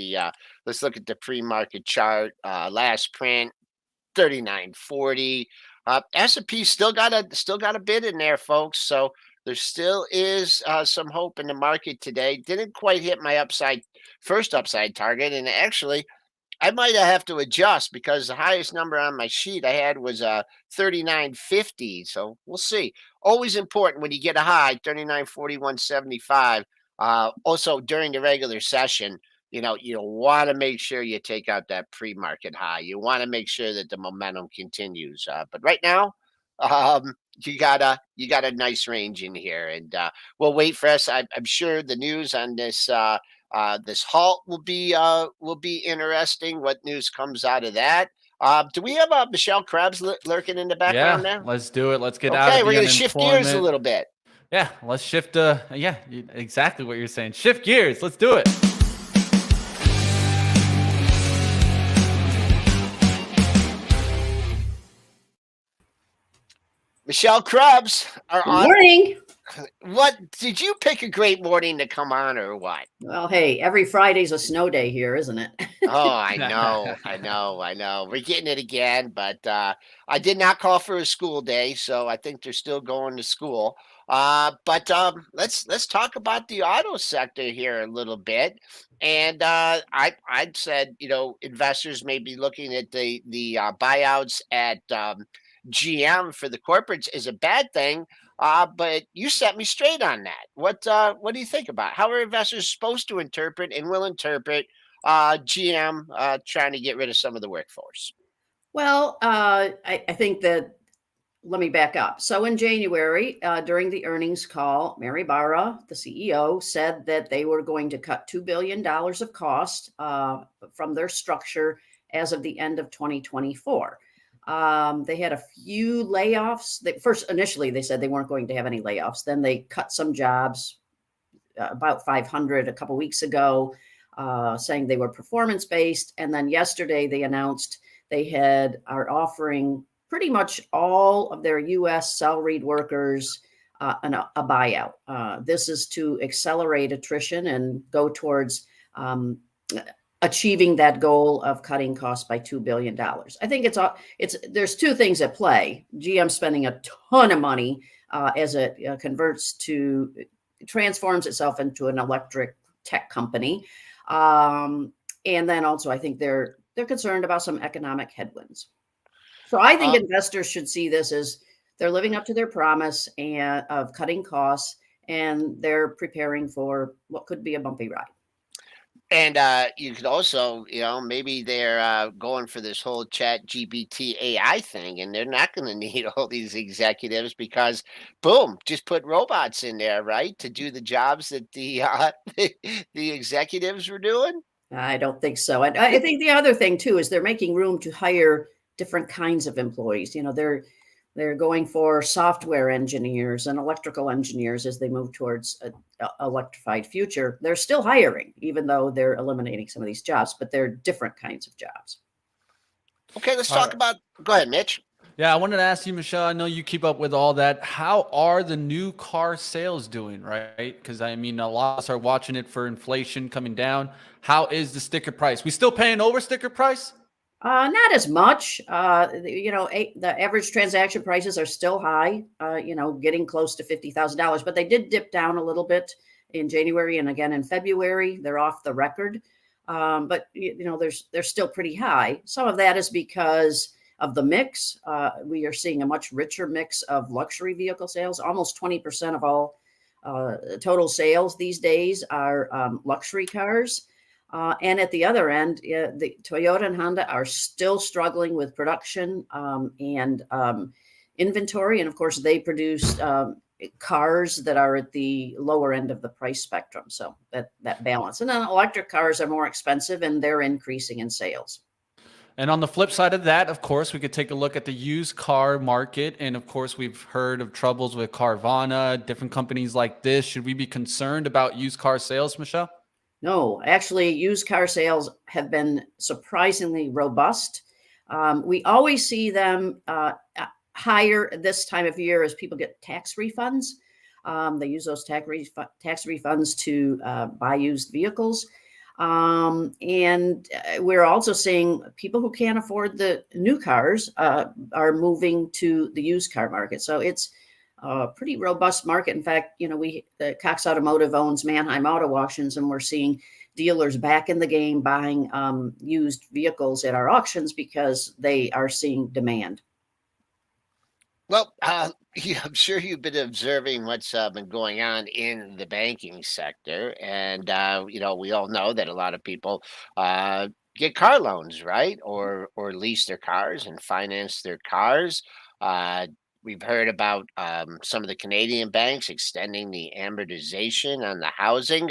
the pre-market chart. Last print 39.40. S&P still got a bid in there, folks. So there still is some hope in the market today. Didn't quite hit my first upside target, and actually I might have to adjust because the highest number on my sheet I had was 39.50. So we'll see. Always important when you get a high 39.41.75. Also during the regular session, you want to make sure you take out that pre-market high. You want to make sure that the momentum continues. But right now, you got a nice range in here, and we'll wait for us. I'm sure the news on this halt will be interesting. What news comes out of that? Do we have Michelle Krebs lurking in the background Yeah, there? let's do it. Let's get out Okay, of we're the gonna shift gears a unemployment. little bit. Yeah, let's shift. Yeah, exactly what you're saying. Shift gears. Let's do it. Michelle Krebs, Good morning. what did you pick a great morning to come on, or what? Well, hey, every Friday's a snow day here, isn't it? Oh, I know. We're getting it again, but I did not call for a school day, so I think they're still going to school. But let's talk about the auto sector here a little bit. And I said, investors may be looking at the buyouts at GM for the corporates is a bad thing. But you set me straight on that. What do you think about it? How are investors supposed to interpret and will interpret GM trying to get rid of some of the workforce? Well, I think that let me back up. So in January, during the earnings call, Mary Barra, the CEO, said that they were going to cut $2 billion of cost from their structure as of the end of 2024. They had a few layoffs. Initially, they said they weren't going to have any layoffs. Then they cut some jobs, about 500 a couple weeks ago, saying they were performance based. And then yesterday they announced they are offering pretty much all of their U.S. salaried workers a buyout. This is to accelerate attrition and go towards achieving that goal of cutting costs by $2 billion. I think there's two things at play. GM spending a ton of money as it transforms itself into an electric tech company. And then also I think they're concerned about some economic headwinds. So I think investors should see this as they're living up to their promise of cutting costs, and they're preparing for what could be a bumpy ride. And you could also, maybe they're going for this whole chat GPT AI thing, and they're not going to need all these executives because, boom, just put robots in there, right, to do the jobs that the the executives were doing. I don't think so. And I think the other thing too is they're making room to hire different kinds of employees. They're going for software engineers and electrical engineers as they move towards an electrified future. They're still hiring, even though they're eliminating some of these jobs, but they're different kinds of jobs. Okay, let's talk about. Go ahead, Mitch. Yeah, I wanted to ask you, Michelle, I know you keep up with all that. How are the new car sales doing, right? Because, I mean, a lot of us are watching it for inflation coming down. How is the sticker price? We still paying over sticker price? Not as much. The average transaction prices are still high, getting close to $50,000, but they did dip down a little bit in January and again in February. They're off the record. But they're still pretty high. Some of that is because of the mix. We are seeing a much richer mix of luxury vehicle sales. Almost 20% of all total sales these days are luxury cars. And at the other end, the Toyota and Honda are still struggling with production and inventory. And of course, they produce cars that are at the lower end of the price spectrum. So that balance. And then electric cars are more expensive and they're increasing in sales. And on the flip side of that, of course, we could take a look at the used car market. And of course, we've heard of troubles with Carvana, different companies like this. Should we be concerned about used car sales, Michelle? No, actually, used car sales have been surprisingly robust. We always see them higher this time of year as people get tax refunds. They use those tax refunds to buy used vehicles. And we're also seeing people who can't afford the new cars are moving to the used car market. So it's a pretty robust market. In fact, the Cox Automotive owns Manheim Auto Auctions, and we're seeing dealers back in the game buying used vehicles at our auctions because they are seeing demand. Well, I'm sure you've been observing what's been going on in the banking sector, and we all know that a lot of people get car loans, right, or lease their cars and finance their cars. Uh, we've heard about some of the Canadian banks extending the amortization on the housing.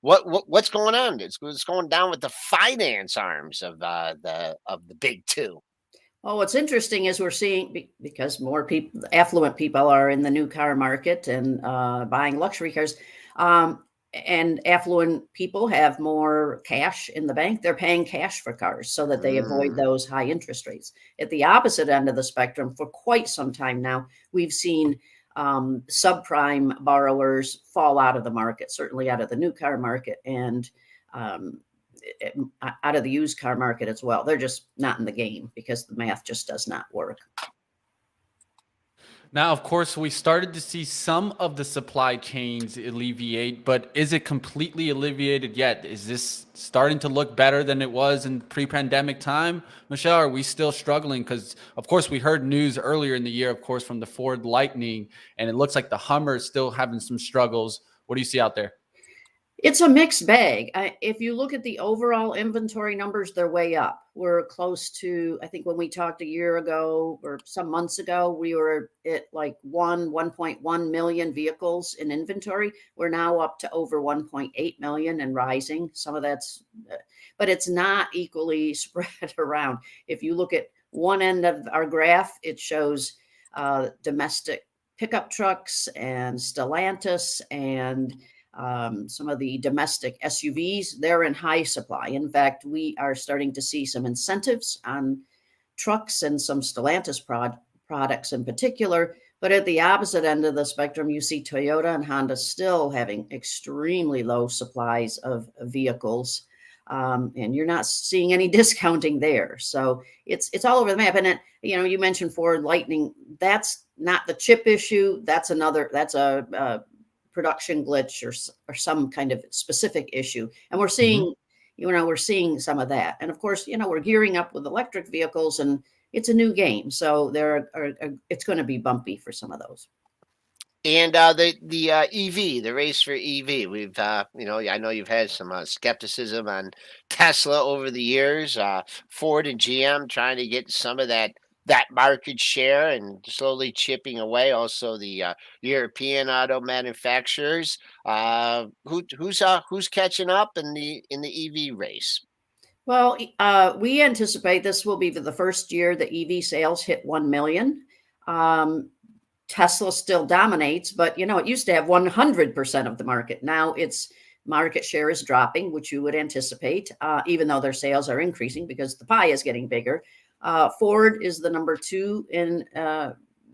What's going on? What's going down with the finance arms of the big two? Well, what's interesting is we're seeing, because more people, affluent people, are in the new car market and buying luxury cars, and affluent people have more cash in the bank. They're paying cash for cars so that they avoid those high interest rates. At the opposite end of the spectrum, for quite some time now, we've seen subprime borrowers fall out of the market, certainly out of the new car market, and out of the used car market as well. They're just not in the game because the math just does not work. Now, of course, we started to see some of the supply chains alleviate, but is it completely alleviated yet? Is this starting to look better than it was in pre-pandemic time? Michelle, are we still struggling? Because, of course, we heard news earlier in the year, of course, from the Ford Lightning, and it looks like the Hummer is still having some struggles. What do you see out there? It's a mixed bag. If you look at the overall inventory numbers, they're way up. We're close to, I think when we talked a year ago or some months ago, we were at like 1.1 million vehicles in inventory. We're now up to over 1.8 million and rising. Some of that's, but it's not equally spread around. If you look at one end of our graph, it shows domestic pickup trucks and Stellantis and some of the domestic SUVs. They're in high supply. In fact, we are starting to see some incentives on trucks and some Stellantis products in particular. But at the opposite end of the spectrum, you see Toyota and Honda still having extremely low supplies of vehicles. And you're not seeing any discounting there. So it's all over the map. And you mentioned Ford Lightning. That's not the chip issue. That's a production glitch or some kind of specific issue. And we're seeing, we're seeing some of that. And of course, we're gearing up with electric vehicles, and it's a new game. So it's going to be bumpy for some of those. And the EV, the race for EV, we've I know you've had some skepticism on Tesla over the years. Ford and GM trying to get some of that market share and slowly chipping away. Also, the European auto manufacturers. Who's catching up in the EV race? Well, we anticipate this will be the first year that EV sales hit 1 million. Tesla still dominates, but it used to have 100% of the market. Now its market share is dropping, which you would anticipate, even though their sales are increasing because the pie is getting bigger. Ford is the number 2 in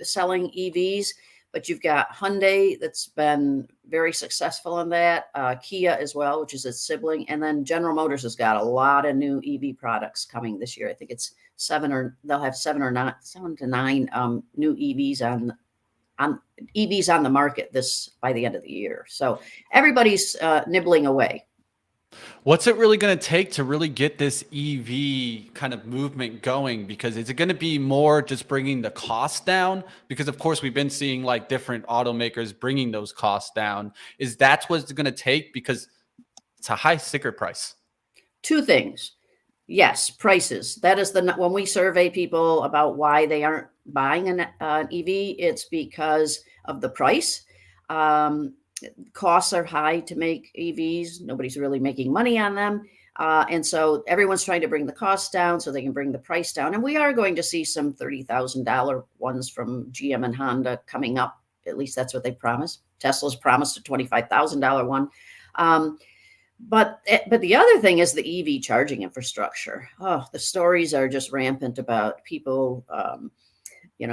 selling EVs, but you've got Hyundai that's been very successful in that, Kia as well, which is its sibling, and then General Motors has got a lot of new EV products coming this year. I think it's they'll have 7 to 9 new EVs on the market by the end of the year. So everybody's nibbling away. What's it really going to take to really get this EV kind of movement going? Because is it going to be more just bringing the cost down? Because of course we've been seeing like different automakers bringing those costs down. Is that what it's going to take? Because it's a high sticker price. 2 things. Yes, prices. That is when we survey people about why they aren't buying an EV, it's because of the price. Costs are high to make EVs. Nobody's really making money on them. And so everyone's trying to bring the cost down so they can bring the price down. And we are going to see some $30,000 ones from GM and Honda coming up. At least that's what they promised. Tesla's promised a $25,000 one. But the other thing is the EV charging infrastructure. Oh, the stories are just rampant about people,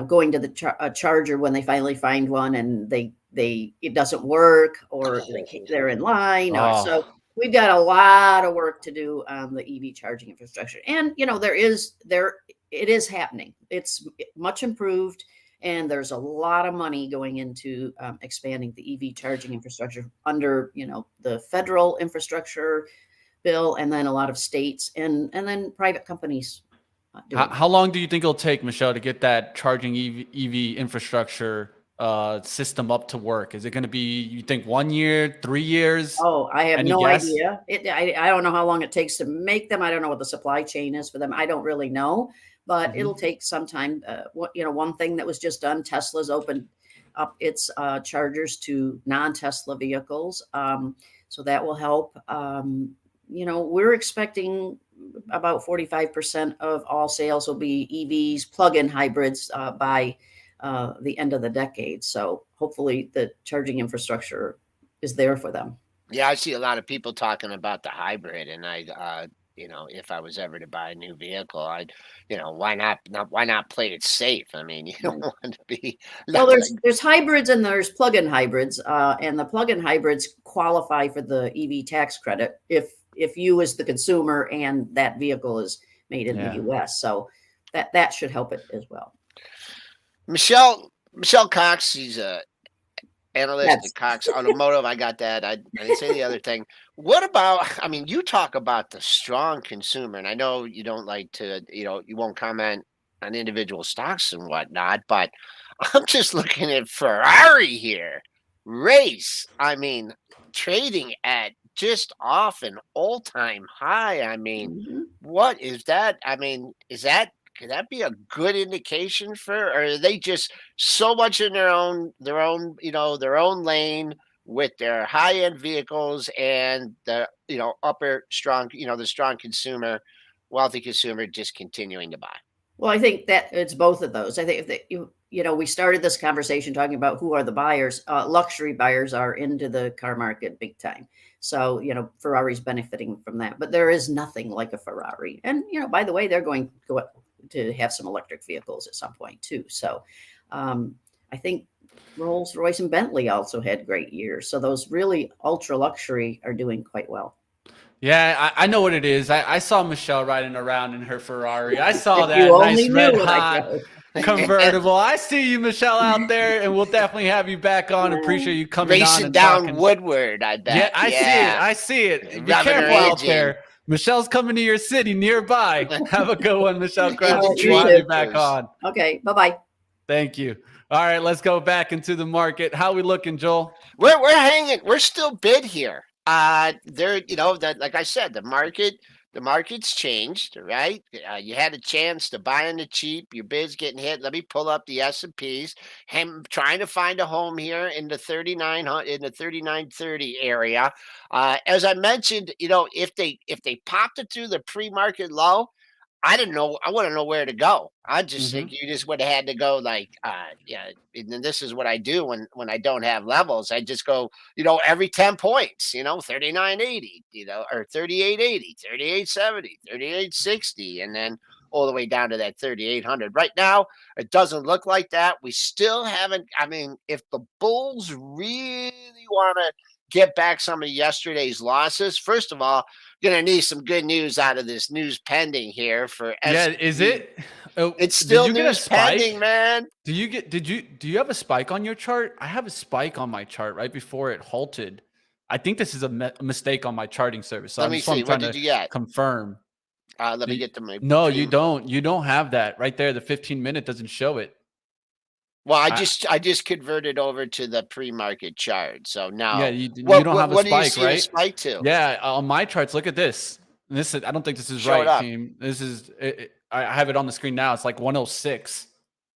going to the charger when they finally find one and it doesn't work, or they're in line. So we've got a lot of work to do on the EV charging infrastructure. And, it is happening. It's much improved. And there's a lot of money going into expanding the EV charging infrastructure under, the federal infrastructure bill, and then a lot of states and then private companies. How long do you think it'll take, Michelle, to get that charging EV infrastructure system up to work? Is it going to be, you think, 1 year, 3 years? Oh, I have Any no guess? idea. I don't know how long it takes to make them. I don't know what the supply chain is for them. I don't really know, but it'll take some time. One thing that was just done, Tesla's opened up its chargers to non-Tesla vehicles. So that will help. We're expecting about 45% of all sales will be EVs, plug-in hybrids by the end of the decade. So hopefully the charging infrastructure is there for them. Yeah, I see a lot of people talking about the hybrid, and if I was ever to buy a new vehicle, why not play it safe? I mean, you don't want to be. Well, there's hybrids and there's plug-in hybrids, and the plug-in hybrids qualify for the EV tax credit if you as the consumer and that vehicle is made in the U.S. So that should help it as well. Michelle Cox, she's a analyst at Cox Automotive. I got that. I didn't say the other thing. What about, you talk about the strong consumer, and I know you don't like to, you won't comment on individual stocks and whatnot, but I'm just looking at Ferrari here. Race, trading at just off an all-time high. What is that? Could that be a good indication or are they just so much in their own lane with their high-end vehicles and the, upper strong, the strong consumer, wealthy consumer just continuing to buy? Well, I think that it's both of those. I think we started this conversation talking about who are the buyers. Luxury buyers are into the car market big time. So, Ferrari's benefiting from that, but there is nothing like a Ferrari. And, by the way, they're going to have some electric vehicles at some point too. So I think Rolls Royce and Bentley also had great years. So those really ultra luxury are doing quite well. Yeah, I know what it is. I saw Michelle riding around in her Ferrari. I saw that nice red hot convertible. I see you, Michelle, out there, and we'll definitely have you back on. Appreciate you coming racing on and down talking. Woodward. I bet. Yeah, I see it. Be careful out there. Michelle's coming to your city nearby. Have a good one, Michelle. Glad you have you back on. Okay, bye-bye. Thank you. All right, let's go back into the market. How we looking, Joel? We're hanging. We're still bid here. Like I said, the market's changed, right? You had a chance to buy on the cheap. Your bid's getting hit. Let me pull up the S&Ps. I'm trying to find a home here in the 3930 area. As I mentioned, if they popped it through the pre-market low, I didn't know. I want to know where to go. I just think you just would have had to go and this is what I do when I don't have levels. I just go, every 10 points, 39.80, or 38.80, 38.70, 38.60, and then all the way down to that 3800. Right now, it doesn't look like that. We still haven't. If the bulls really want to get back some of yesterday's losses, first of all, going to need some good news out of this news pending here for is it? It's still news pending, man. Do you have a spike on your chart? I have a spike on my chart right before it halted. I think this is a mistake on my charting service. So Let me see. What did you get? Confirm. Let me get to my. No, you don't. You don't have that right there. The 15-minute doesn't show it. Well, I just converted over to the pre-market chart. So now, you don't have a spike, what do you see right? a spike to? Yeah, on my charts, look at this. I don't think this is right, team. This is. I have it on the screen now. It's like 106.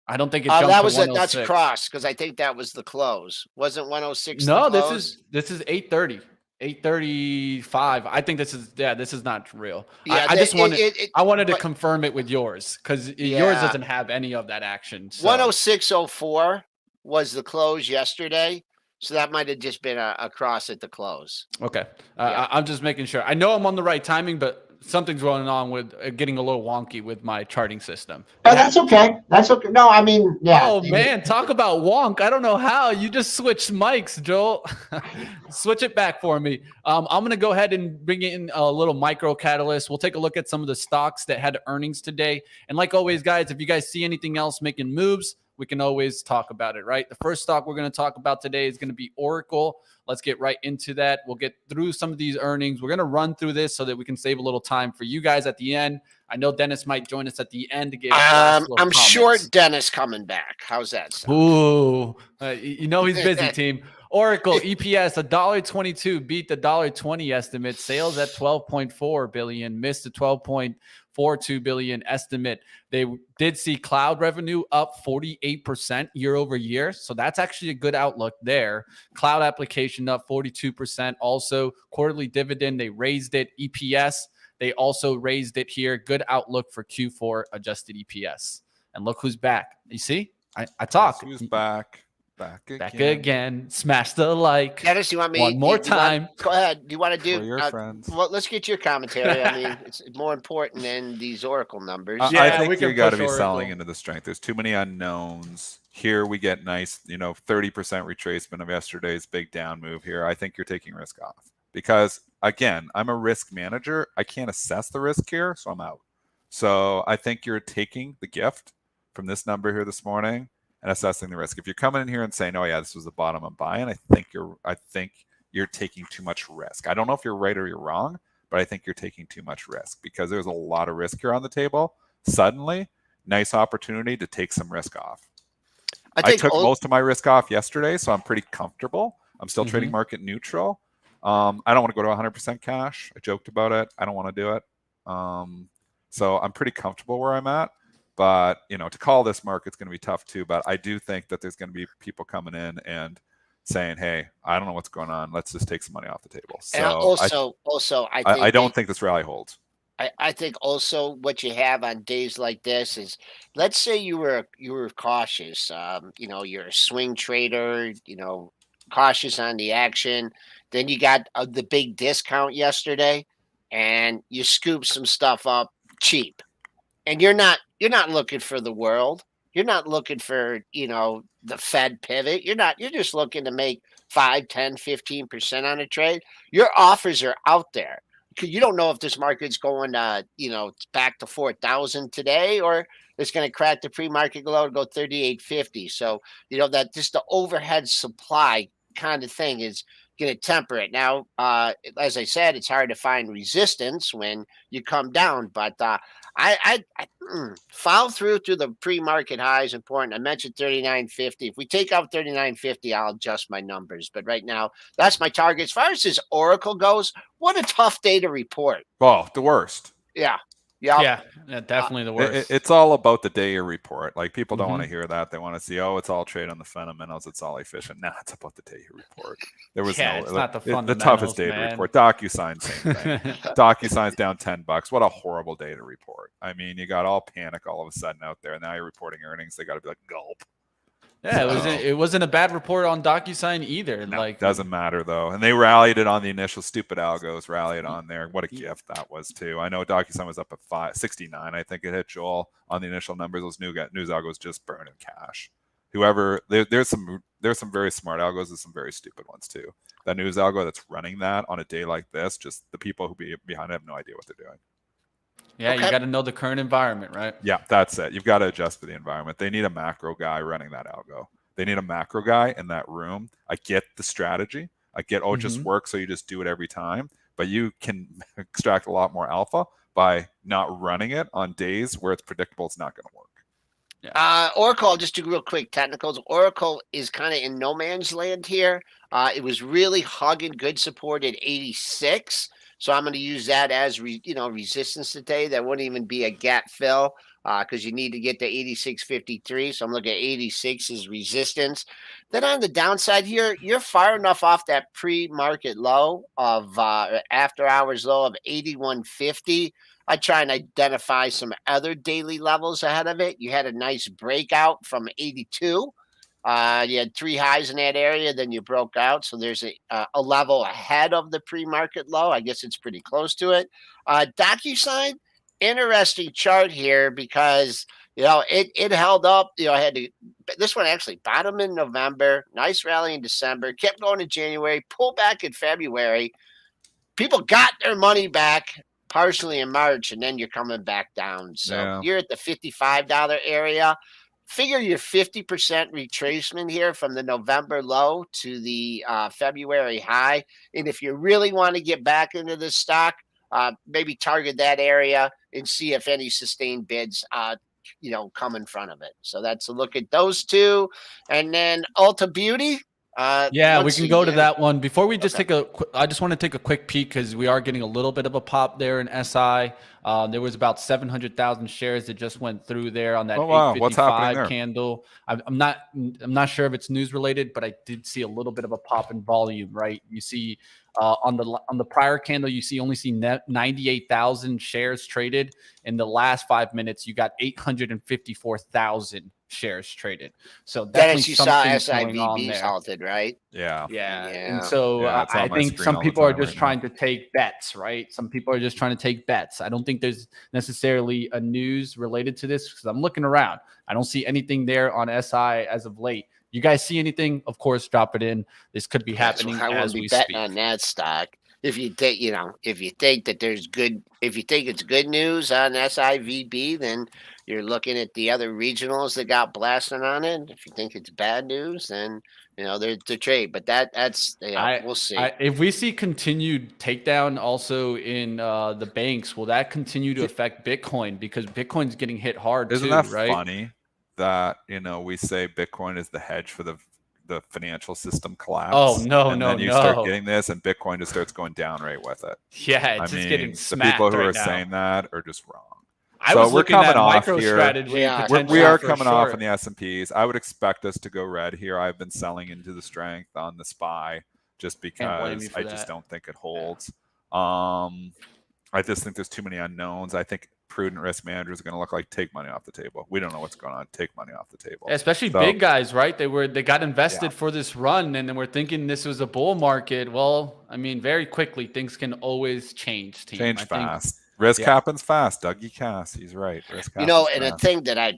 I don't think it jumped to 106. That's cross because I think that was the close. Wasn't 106? No, this is 8:30. 8:35. I think this is not real. Yeah, I just wanted I wanted to but confirm it with yours because yours yeah, doesn't have any of that action. So 106.04 was the close yesterday, so that might have just been a cross at the close. okay, Yeah. I'm just making sure. I know I'm on the right timing, but something's going on with getting a little wonky with my charting system. Oh, that's okay. That's okay. No, I mean, yeah. Oh man, talk about wonk. I don't know how. You just switched mics, Joel. Switch it back for me. I'm going to go ahead and bring in a little micro catalyst. We'll take a look at some of the stocks that had earnings today. And like always, guys, if you guys see anything else making moves, we can always talk about it, right? The first stock we're going to talk about today is going to be Oracle. Let's get right into that. We'll get through some of these earnings. We're going to run through this so that we can save a little time for you guys at the end. I know Dennis might join us at the end to give I'm sure Dennis coming back. How's that sound? Ooh, you know he's busy, team. Oracle EPS $1.22 beat the $1.20 estimate. Sales at 12.4 billion, missed the 12.42 billion estimate. They did see cloud revenue up 48% year over year, so that's actually a good outlook there. Cloud application up 42%. Also, quarterly dividend, they raised it. EPS, they also raised it here. Good outlook for Q4 adjusted EPS. And look who's back. You see, I talk. Guess who's back? Back again. Smash the like. Dennis, you want me one more time? Go ahead. Do you want to do? For your friends. Well, let's get your commentary. I mean, it's more important than these Oracle numbers. I we think can you got to push be selling Oracle. into the strength. There's too many unknowns. Here we get nice, 30% retracement of yesterday's big down move here. I think you're taking risk off because, again, I'm a risk manager. I can't assess the risk here, so I'm out. So I think you're taking the gift from this number here this morning and assessing the risk. If you're coming in here and saying, "Oh yeah, this was the bottom I'm buying," I think you're taking too much risk. I don't know if you're right or you're wrong, but I think you're taking too much risk because there's a lot of risk here on the table. Suddenly, nice opportunity to take some risk off. I took most of my risk off yesterday, so I'm pretty comfortable. I'm still trading market neutral. I don't want to go to 100% cash. I joked about it. I don't want to do it. So I'm pretty comfortable where I'm at. But, to call this market's going to be tough too. But I do think that there's going to be people coming in and saying, "Hey, I don't know what's going on. Let's just take some money off the table." So I don't think this rally holds. I think also what you have on days like this is, let's say you were cautious. You're a swing trader. Cautious on the action. Then you got the big discount yesterday, and you scoop some stuff up cheap. And you're not looking for the world. You're not looking for, the Fed pivot. You're just looking to make 5, 10, 15% on a trade. Your offers are out there. You don't know if this market's going back to 4,000 today, or it's going to crack the pre-market low and go 38.50. So, that just the overhead supply kind of thing is going to temper it. Now, as I said, it's hard to find resistance when you come down, but I follow through to the pre-market high is important. I mentioned 39.50. If we take out 39.50, I'll adjust my numbers. But right now, that's my target. As far as this Oracle goes, what a tough day to report. Well, the worst. Yeah, definitely the worst. It's all about the day you report. Like, people don't want to hear that. They want to see, it's all trade on the fundamentals. It's all efficient. Nah, it's about the day you report. There was it's not the fundamentals, the toughest day man. to report. DocuSign, same thing. DocuSign's down $10. What a horrible day to report. I mean, you got all panic all of a sudden out there. Now you're reporting earnings. They got to be like, gulp. Yeah, it wasn't a bad report on DocuSign either. No, doesn't matter though. And they rallied it on the initial stupid algos, rallied on there. What a gift that was too. I know DocuSign was up at 69. I think it hit Joel on the initial numbers. Those news algos just burning cash. There's some very smart algos and some very stupid ones too. That news algo that's running that on a day like this, just the people who be behind it have no idea what they're doing. Yeah, okay. You got to know the current environment, right? Yeah, that's it. You've got to adjust for the environment. They need a macro guy running that algo. They need a macro guy in that room. I get the strategy. I get, it just works, so you just do it every time. But you can extract a lot more alpha by not running it on days where it's predictable it's not going to work. Yeah. Oracle, I'll just do real quick technicals. Oracle is kind of in no man's land here. It was really hugging good support at 86. So I'm going to use that as resistance today. That wouldn't even be a gap fill. because you need to get to 86.53. So I'm looking at 86 as resistance. Then on the downside here, you're far enough off that pre-market low of after hours low of 81.50. I try and identify some other daily levels ahead of it. You had a nice breakout from 82. You had 3 highs in that area, then you broke out. So there's a level ahead of the pre-market low. I guess it's pretty close to it. DocuSign, interesting chart here because it held up. I had to. This one actually bottom in November, nice rally in December, kept going in January, pulled back in February. People got their money back partially in March, and then you're coming back down. So you're at the $55 area. Figure your 50% retracement here from the November low to the February high. And if you really want to get back into this stock, maybe target that area and see if any sustained bids come in front of it. So that's a look at those two. And then Ulta Beauty. We can go to that one. Before we just I just want to take a quick peek because we are getting a little bit of a pop there in SI. There was about 700,000 shares that just went through there on that 855 candle. I'm not sure if it's news related, but I did see a little bit of a pop in volume, right? You see on the prior candle, you only see 98,000 shares traded. In the last 5 minutes, you got 854,000 shares traded. So Dennis, you saw SIVB halted, right? Yeah. And so I think some people are just trying to take bets, right? Some people are just trying to take bets. I don't think there's necessarily a news related to this because I'm looking around. I don't see anything there on SI as of late. You guys see anything? Of course, drop it in. This could be happening as we speak. On that stock. If you think, if you think that if you think it's good news on SIVB, then you're looking at the other regionals that got blasted on it. If you think it's bad news, then they're to trade. But that's we'll see. If we see continued takedown also in the banks, will that continue to affect Bitcoin because Bitcoin's getting hit hard? Isn't too, that right? funny that we say Bitcoin is the hedge for the financial system collapse? Oh no, and then you start getting this, and Bitcoin just starts going down right with it. Yeah, it's just getting smacked. The people who right are now. saying that are just wrong. We're coming off here. We are coming off in the S&Ps. I would expect us to go red here. I've been selling into the strength on the SPY just because I just don't think it holds. I just think there's too many unknowns. I think prudent risk managers are going to look like take money off the table. We don't know what's going on. Take money off the table. Especially big guys, right? They got invested for this run, and then we're thinking this was a bull market. Well, I mean, very quickly things can always change. Change fast. Risk happens fast. Dougie Cass, he's right. Risk and a thing that I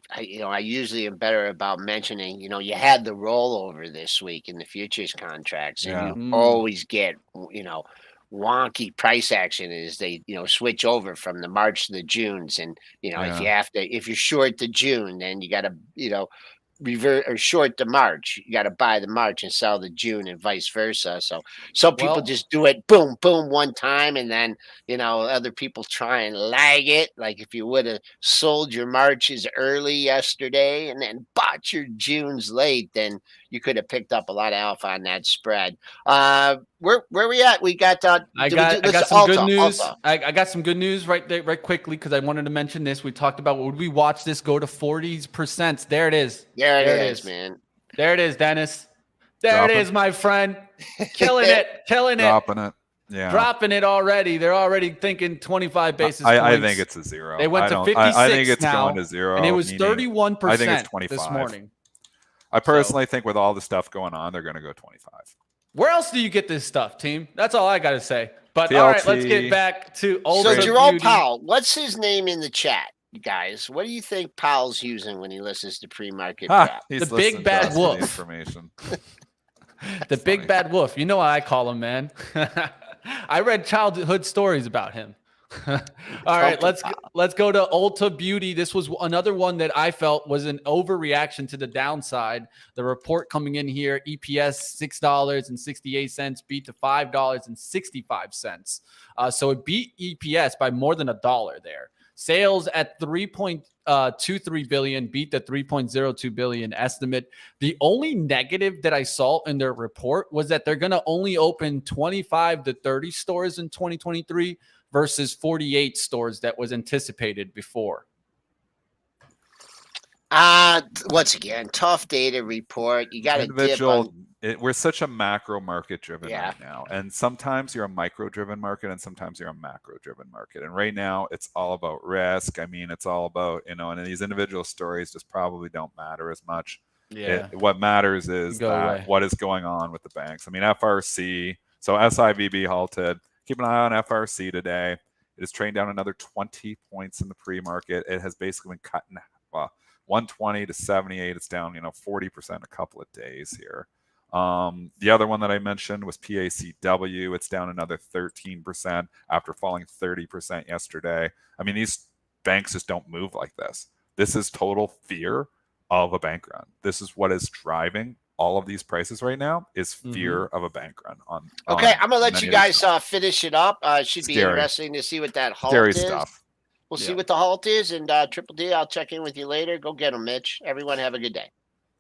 usually am better about mentioning. You had the rollover this week in the futures contracts, and you always get wonky price action as they switch over from the March to the Junes, and if you're short the June, then you got to revert or short the March. You got to buy the March and sell the June, and vice versa. So some people just do it boom one time, and then other people try and lag it. Like if you would have sold your Marches early yesterday and then bought your Junes late, then you could have picked up a lot of alpha on that spread. Where we at? We got I got some good news. I got some good news right there, right quickly, because I wanted to mention this. We talked about, would we watch this go to 40%? There it is. There it is, man. There it is, Dennis. There it is, my friend. Killing it. Dropping it. Yeah. Dropping it already. They're already thinking 25 basis points. I think it's a zero. They went to 56 I think it's now, going to zero. And it was 31% I think it's 25 this morning. I personally think with all the stuff going on, they're going to go 25. Where else do you get this stuff, team? That's all I got to say. But TLT. all right, let's get back to So Jerome Powell, what's his name in the chat, guys? What do you think Powell's using when he listens to pre-market? The big bad wolf. Information. The big bad wolf. You know what I call him, man. I read childhood stories about him. All right, let's go to Ulta Beauty. This was another one that I felt was an overreaction to the downside. The report coming in here, EPS $6.68 beat to $5.65. So it beat EPS by more than $1 there. Sales at 3.23 billion beat the 3.02 billion estimate. The only negative that I saw in their report was that they're going to only open 25 to 30 stores in 2023 versus 48 stores that was anticipated before. Once again, tough data report. You got to dip on. We're such a macro market driven Yeah. right now. And sometimes you're a micro driven market and sometimes you're a macro driven market. And right now it's all about risk. I mean, it's all about, and these individual stories just probably don't matter as much. Yeah. What matters is Go away. what is going on with the banks. I mean, FRC, so SIVB halted. Keep an eye on FRC today. It is trading down another 20 points in the pre-market. It has basically been cut in, 120 to 78. It's down, 40% a couple of days here. The other one that I mentioned was PACW. It's down another 13% after falling 30% yesterday. I mean, these banks just don't move like this. This is total fear of a bank run. This is what is driving all of these prices right now, is fear of a bank run. Okay, I'm going to let many you of these guys finish it up. It should be Scary. interesting to see what that halt Scary is. stuff. We'll see what the halt is. And Triple D, I'll check in with you later. Go get them, Mitch. Everyone have a good day.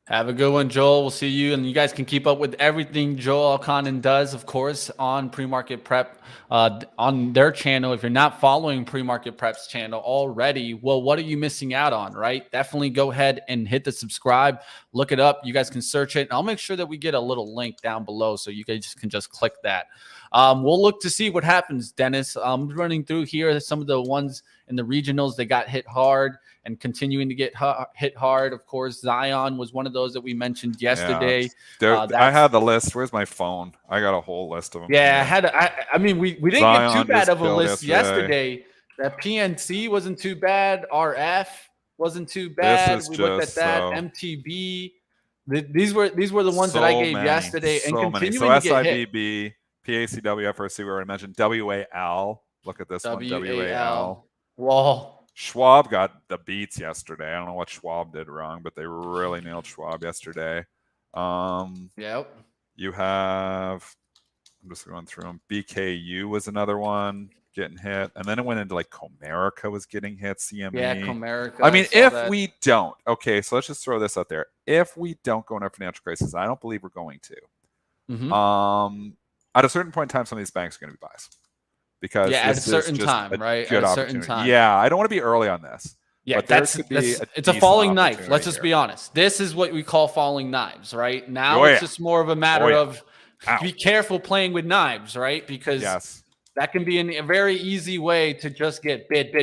Have a good one, Joel. We'll see you. And you guys can keep up with everything Joel Alconin does, of course, on PreMarket Prep on their channel. If you're not following PreMarket Prep's channel already, well, what are you missing out on, right? Definitely go ahead and hit the subscribe. Look it up. You guys can search it. And I'll make sure that we get a little link down below so you guys can just click that. We'll look to see what happens, Dennis. I'm running through here some of the ones in the regionals that got hit hard and continuing to get hit hard. Of course, Zion was one of those that we mentioned yesterday. Yeah, I had the list. Where's my phone? I got a whole list of them. Yeah, I mean, we didn't Zion get too bad of a killed list yesterday. That PNC wasn't too bad. RF wasn't too bad. We looked at that. MTB. These were the ones that I gave yesterday, and continuing to get hit. SIVB, PACW, FRC, we already mentioned. WAL. Look at this one. WAL. Wall. Schwab got the beats yesterday. I don't know what Schwab did wrong, but they really nailed Schwab yesterday. Yep. You have, I'm just going through them. BKU was another one getting hit. And then it went into like Comerica was getting hit, CME. Yeah, Comerica. I mean, if we don't, okay, so let's just throw this out there. If we don't go into a financial crisis, I don't believe we're going to. At a certain point in time, some of these banks are going to be buys. Because at a certain time, right? At a certain time. Yeah, I don't want to be early on this. Yeah, but it's a falling knife. Let's just be honest. This is what we call falling knives, right? Now it's just more of a matter of be careful playing with knives, right? Because that can be a very easy way to just get bid,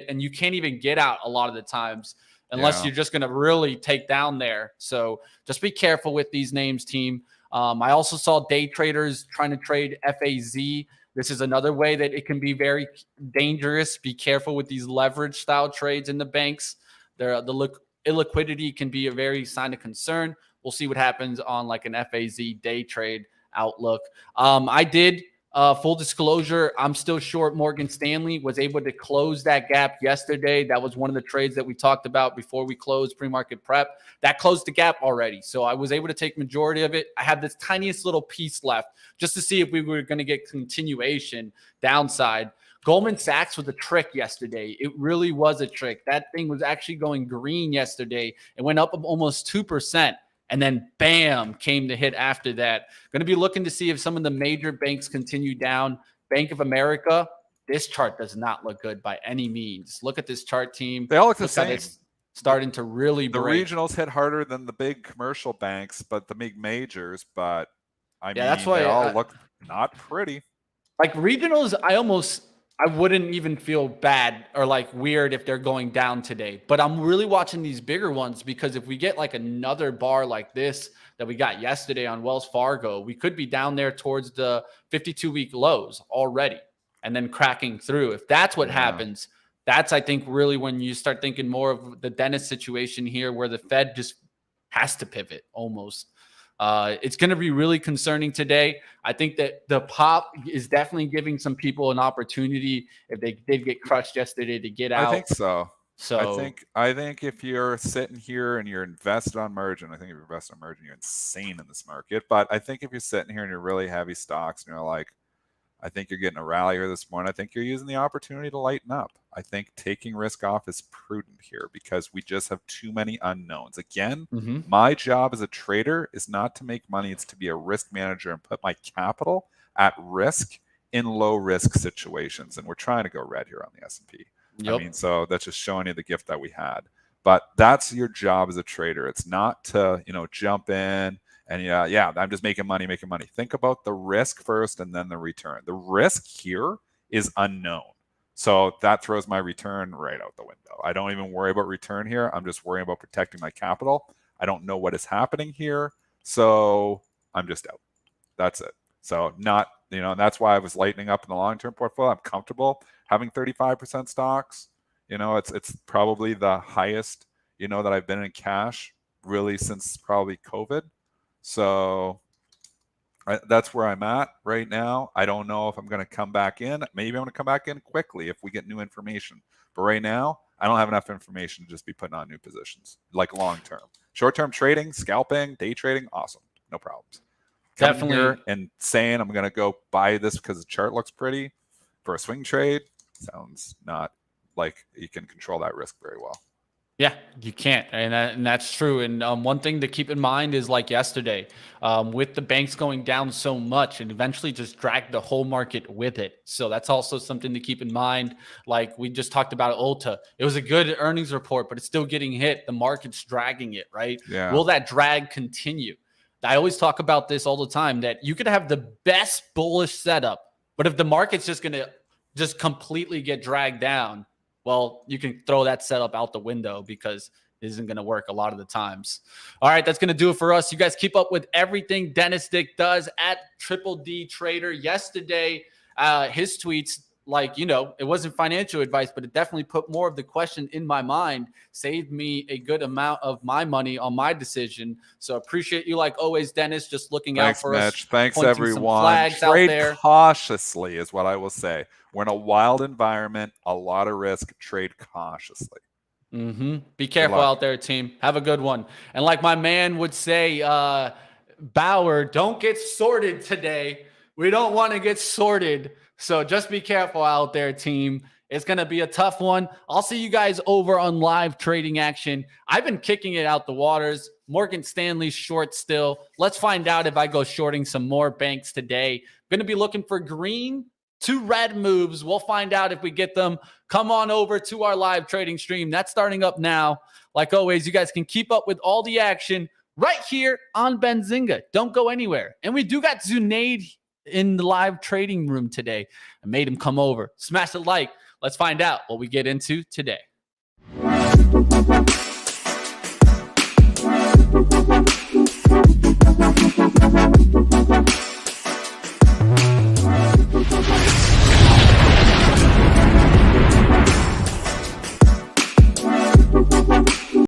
and you can't even get out a lot of the times unless you're just going to really take down there. So just be careful with these names, team. I also saw day traders trying to trade FAZ. This is another way that it can be very dangerous. Be careful with these leverage style trades in the banks. The illiquidity can be a very sign of concern. We'll see what happens on like an FAZ day trade outlook. I did full disclosure. I'm still short Morgan Stanley. Was able to close that gap yesterday. That was one of the trades that we talked about before we closed pre-market prep. That closed the gap already. So I was able to take majority of it. I have this tiniest little piece left just to see if we were going to get continuation downside. Goldman Sachs was a trick yesterday. It really was a trick. That thing was actually going green yesterday. It went up almost 2%. And then bam, came the hit after that. Going to be looking to see if some of the major banks continue down. Bank of America, this chart does not look good by any means. Look at this chart, team. They all look the same. It's starting to really break. The regionals hit harder than the big commercial banks, but the big majors. But I mean, that's why they all look not pretty. Like regionals, I wouldn't even feel bad or like weird if they're going down today. But I'm really watching these bigger ones because if we get like another bar like this that we got yesterday on Wells Fargo, we could be down there towards the 52-week lows already and then cracking through. If that's what happens, that's, I think, really when you start thinking more of the Dennis situation here where the Fed just has to pivot almost. It's going to be really concerning today. I think that the pop is definitely giving some people an opportunity if they did get crushed yesterday to get out. I think so. So I think if you're sitting here and you're invested on margin, I think if you're invested on margin, you're insane in this market. But I think if you're sitting here and you're really heavy stocks and you're like, I think you're getting a rally here this morning, I think you're using the opportunity to lighten up. I think taking risk off is prudent here because we just have too many unknowns. Again, my job as a trader is not to make money. It's to be a risk manager and put my capital at risk in low risk situations. And we're trying to go red here on the S&P. I mean, so that's just showing you the gift that we had. But that's your job as a trader. It's not to, jump in and I'm just making money. Think about the risk first and then the return. The risk here is unknown. So that throws my return right out the window. I don't even worry about return here. I'm just worrying about protecting my capital. I don't know what is happening here. So I'm just out. That's it. So and that's why I was lightening up in the long-term portfolio. I'm comfortable having 35% stocks. It's probably the highest, that I've been in cash really since probably COVID. So that's where I'm at right now. I don't know if I'm going to come back in. Maybe I'm going to come back in quickly if we get new information. But right now, I don't have enough information to just be putting on new positions, like long-term. Short-term trading, scalping, day trading, awesome. No problems. Coming here and saying I'm going to go buy this because the chart looks pretty for a swing trade sounds not like you can control that risk very well. Yeah, you can't. And that's true. And one thing to keep in mind is like yesterday, with the banks going down so much and eventually just dragged the whole market with it. So that's also something to keep in mind. Like we just talked about Ulta. It was a good earnings report, but it's still getting hit. The market's dragging it, right? Yeah. Will that drag continue? I always talk about this all the time, that you could have the best bullish setup, but if the market's just going to just completely get dragged down, well, you can throw that setup out the window because it isn't going to work a lot of the times. All right, that's going to do it for us. You guys keep up with everything Dennis Dick does at Triple D Trader. Yesterday, his tweets, it wasn't financial advice, but it definitely put more of the question in my mind, saved me a good amount of my money on my decision. So appreciate you, like always, Dennis, just looking out for Mitch. us. Thanks, everyone. Trade cautiously is what I will say. We're in a wild environment, a lot of risk. Trade cautiously. Be careful out there, team. Have a good one. And like my man would say, Bauer, don't get sorted today. We don't want to get sorted. So just be careful out there, team. It's going to be a tough one. I'll see you guys over on live trading action. I've been kicking it out the waters. Morgan Stanley's short still. Let's find out if I go shorting some more banks today. Going to be looking for green to red moves. We'll find out if we get them. Come on over to our live trading stream. That's starting up now. Like always, you guys can keep up with all the action right here on Benzinga. Don't go anywhere. And we do got Zunaid in the live trading room today. I made him come over. Smash the like. Let's find out what we get into today.